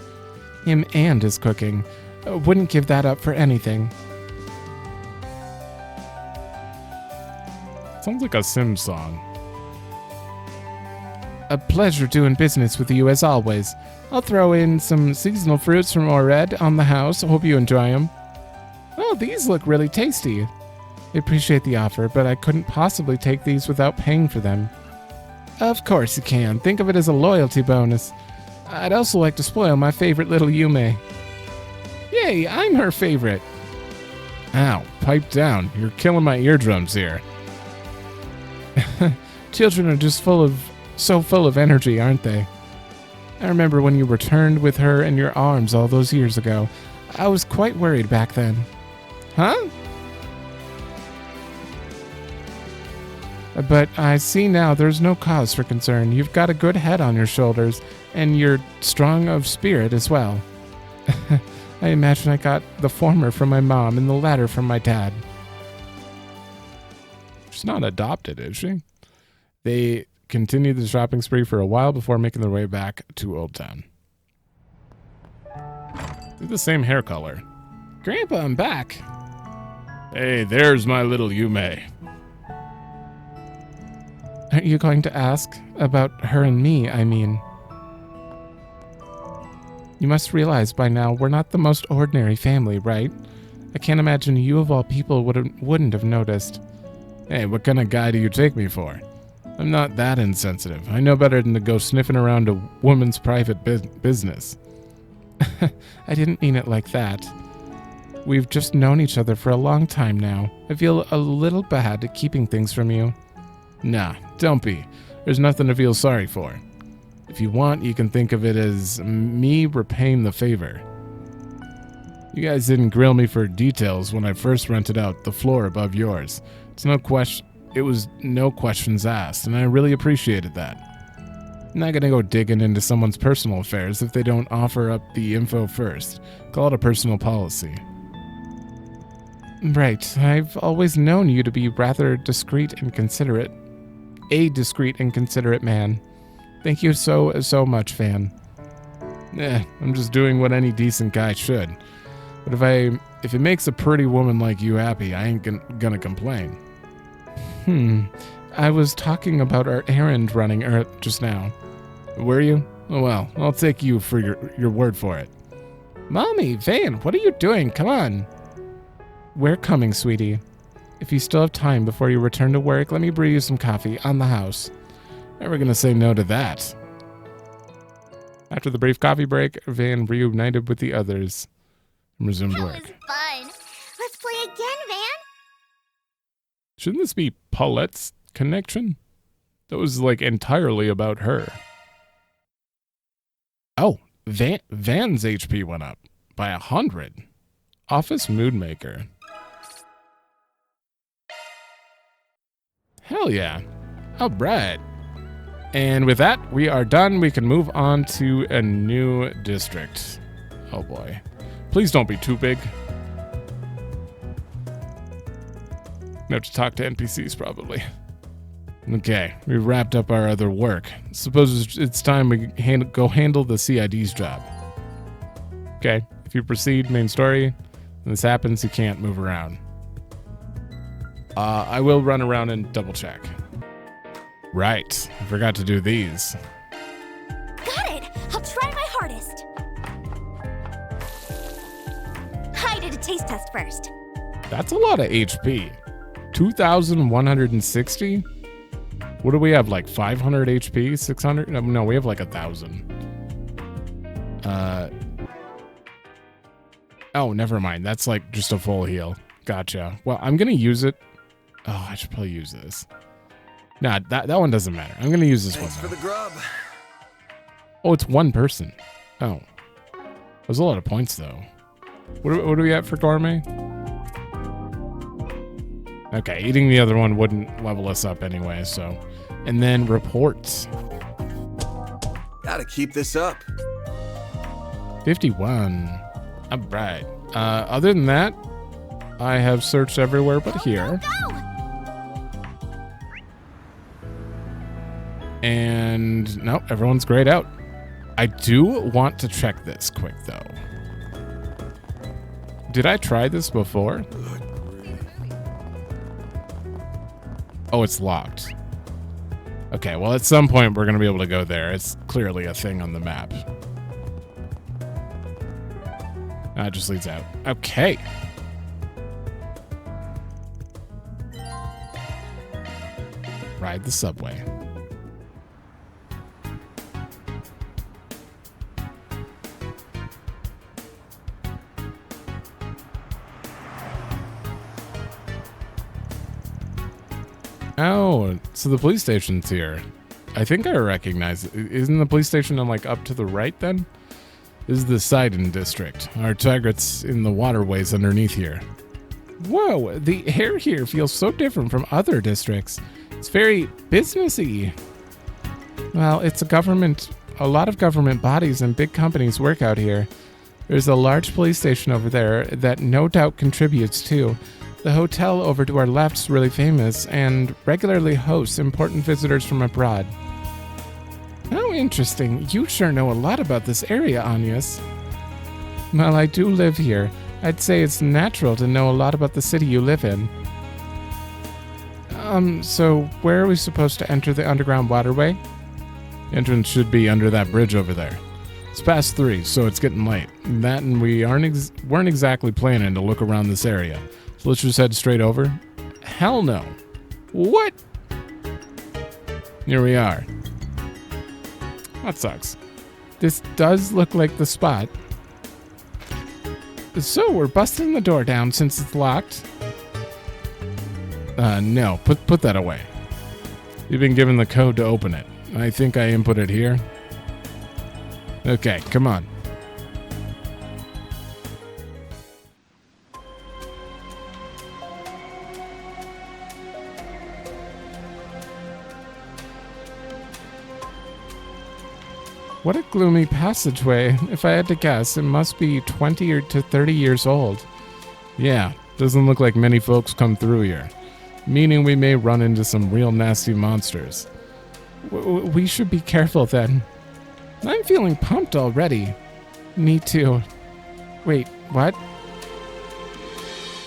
Him and his cooking. Wouldn't give that up for anything. Sounds like a Sims song. A pleasure doing business with you as always. I'll throw in some seasonal fruits from Ored on the house. Hope you enjoy them. Oh, these look really tasty. I appreciate the offer, but I couldn't possibly take these without paying for them. Of course you can. Think of it as a loyalty bonus. I'd also like to spoil my favorite little Yume. Yay, I'm her favorite. Ow, pipe down. You're killing my eardrums here. Children are just so full of energy, aren't they? I remember when you returned with her in your arms all those years ago. I was quite worried back then. Huh? But I see now there's no cause for concern. You've got a good head on your shoulders, and you're strong of spirit as well. I imagine I got the former from my mom and the latter from my dad. She's not adopted, is she? They continued the shopping spree for a while before making their way back to Old Town. You're the same hair color. Grandpa, I'm back. Hey, there's my little Yume. Aren't you going to ask about her and me, I mean? You must realize by now we're not the most ordinary family, right? I can't imagine you of all people wouldn't have noticed. Hey, what kind of guy do you take me for? I'm not that insensitive. I know better than to go sniffing around a woman's private business. I didn't mean it like that. We've just known each other for a long time now. I feel a little bad keeping things from you. Nah, don't be. There's nothing to feel sorry for. If you want, you can think of it as me repaying the favor. You guys didn't grill me for details when I first rented out the floor above yours. It was no questions asked, and I really appreciated that. I'm not gonna go digging into someone's personal affairs if they don't offer up the info first. Call it a personal policy. Right, I've always known you to be rather discreet and considerate. A discreet and considerate man. Thank you so much, Fan. I'm just doing what any decent guy should. But if it makes a pretty woman like you happy, I ain't gonna complain. I was talking about our errand running just now. Were you? Oh, well, I'll take you for your word for it. Mommy, Van, what are you doing? Come on. We're coming, sweetie. If you still have time before you return to work, let me brew you some coffee on the house. Never gonna say no to that. After the brief coffee break, Van reunited with the others and resumed work. That was fun. Let's play again, Van. Shouldn't this be Paulette's connection? That was like entirely about her. Oh, Van's HP went up by 100. Office Mood Maker. Hell yeah. All right. And with that, we are done. We can move on to a new district. Oh boy. Please don't be too big. I have to talk to NPCs probably. Okay, we wrapped up our other work. Suppose it's time we go handle the CID's job. Okay, if you proceed, main story, and this happens, you can't move around. I will run around and double check. Right, I forgot to do these. Got it. I'll try my hardest. I did a taste test first. That's a lot of HP. 2,160? What do we have, like 500 HP? 600? No, we have like 1,000. Oh, never mind. That's like just a full heal. Gotcha. Well, I'm going to use it. Oh, I should probably use this. Nah, that one doesn't matter. I'm going to use this Thanks one. for the grub. Oh, it's one person. Oh. There's a lot of points, though. What do we have for gourmet? Okay, eating the other one wouldn't level us up anyway, so. And then reports. Gotta keep this up. 51. All right. Other than that, I have searched everywhere but here. And no, everyone's grayed out. I do want to check this quick, though. Did I try this before? Oh, it's locked. Okay, well, at some point, we're going to be able to go there. It's clearly a thing on the map. It just leads out. Okay. Ride the subway. Oh, so the police station's here. I think I recognize it. Isn't the police station on, like, up to the right, then? This is the Sidon district. Our target's in the waterways underneath here. Whoa, the air here feels so different from other districts. It's very businessy. Well, it's a lot of government bodies and big companies work out here. There's a large police station over there that no doubt contributes too. The hotel over to our left's really famous and regularly hosts important visitors from abroad. How interesting. You sure know a lot about this area, Agnes. Well, I do live here. I'd say it's natural to know a lot about the city you live in. So where are we supposed to enter the underground waterway? The entrance should be under that bridge over there. It's past 3, so it's getting late. That and we weren't exactly planning to look around this area. So let's just head straight over. Hell no. What? Here we are. That sucks. This does look like the spot. So we're busting the door down since it's locked. No, put that away. You've been given the code to open it. I think I input it here. Okay, come on. What a gloomy passageway. If I had to guess, it must be 20 or to 30 years old. Yeah, doesn't look like many folks come through here. Meaning we may run into some real nasty monsters. We should be careful then. I'm feeling pumped already. Me too. Wait, what?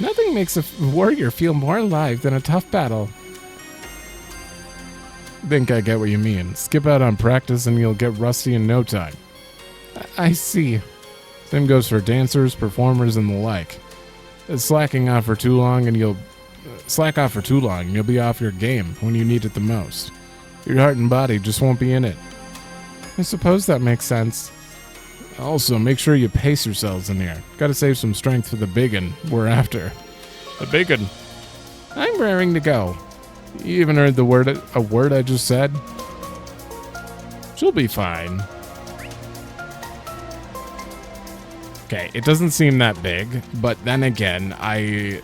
Nothing makes a warrior feel more alive than a tough battle. Think I get what you mean. Skip out on practice and you'll get rusty in no time. I see. Same goes for dancers, performers, and the like. Slack off for too long and you'll be off your game when you need it the most. Your heart and body just won't be in it. I suppose that makes sense. Also, make sure you pace yourselves in here. Gotta save some strength for the biggin we're after. The biggin. I'm raring to go. You even heard a word I just said? She'll be fine. Okay, it doesn't seem that big, but then again, I'm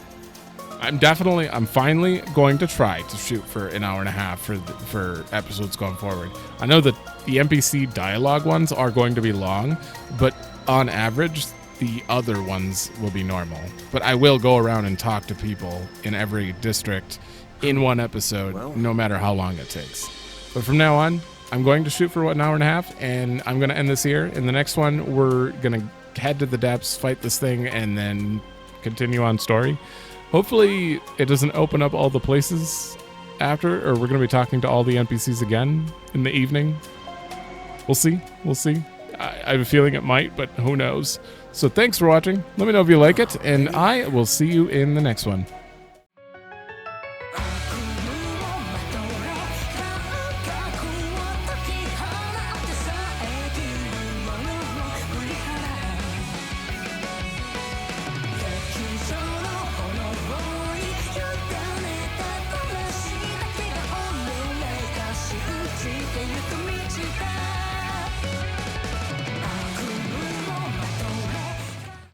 finally going to try to shoot for an hour and a half for episodes going forward. I know that the NPC dialogue ones are going to be long, but on average, the other ones will be normal. But I will go around and talk to people in every district in one episode, no matter how long it takes. But from now on, I'm going to shoot for an hour and a half, and I'm going to end this here. In the next one, we're going to head to the depths, fight this thing, and then continue on story. Hopefully, it doesn't open up all the places after, or we're going to be talking to all the NPCs again in the evening. We'll see. I have a feeling it might, but who knows. So thanks for watching. Let me know if you like it, and I will see you in the next one. You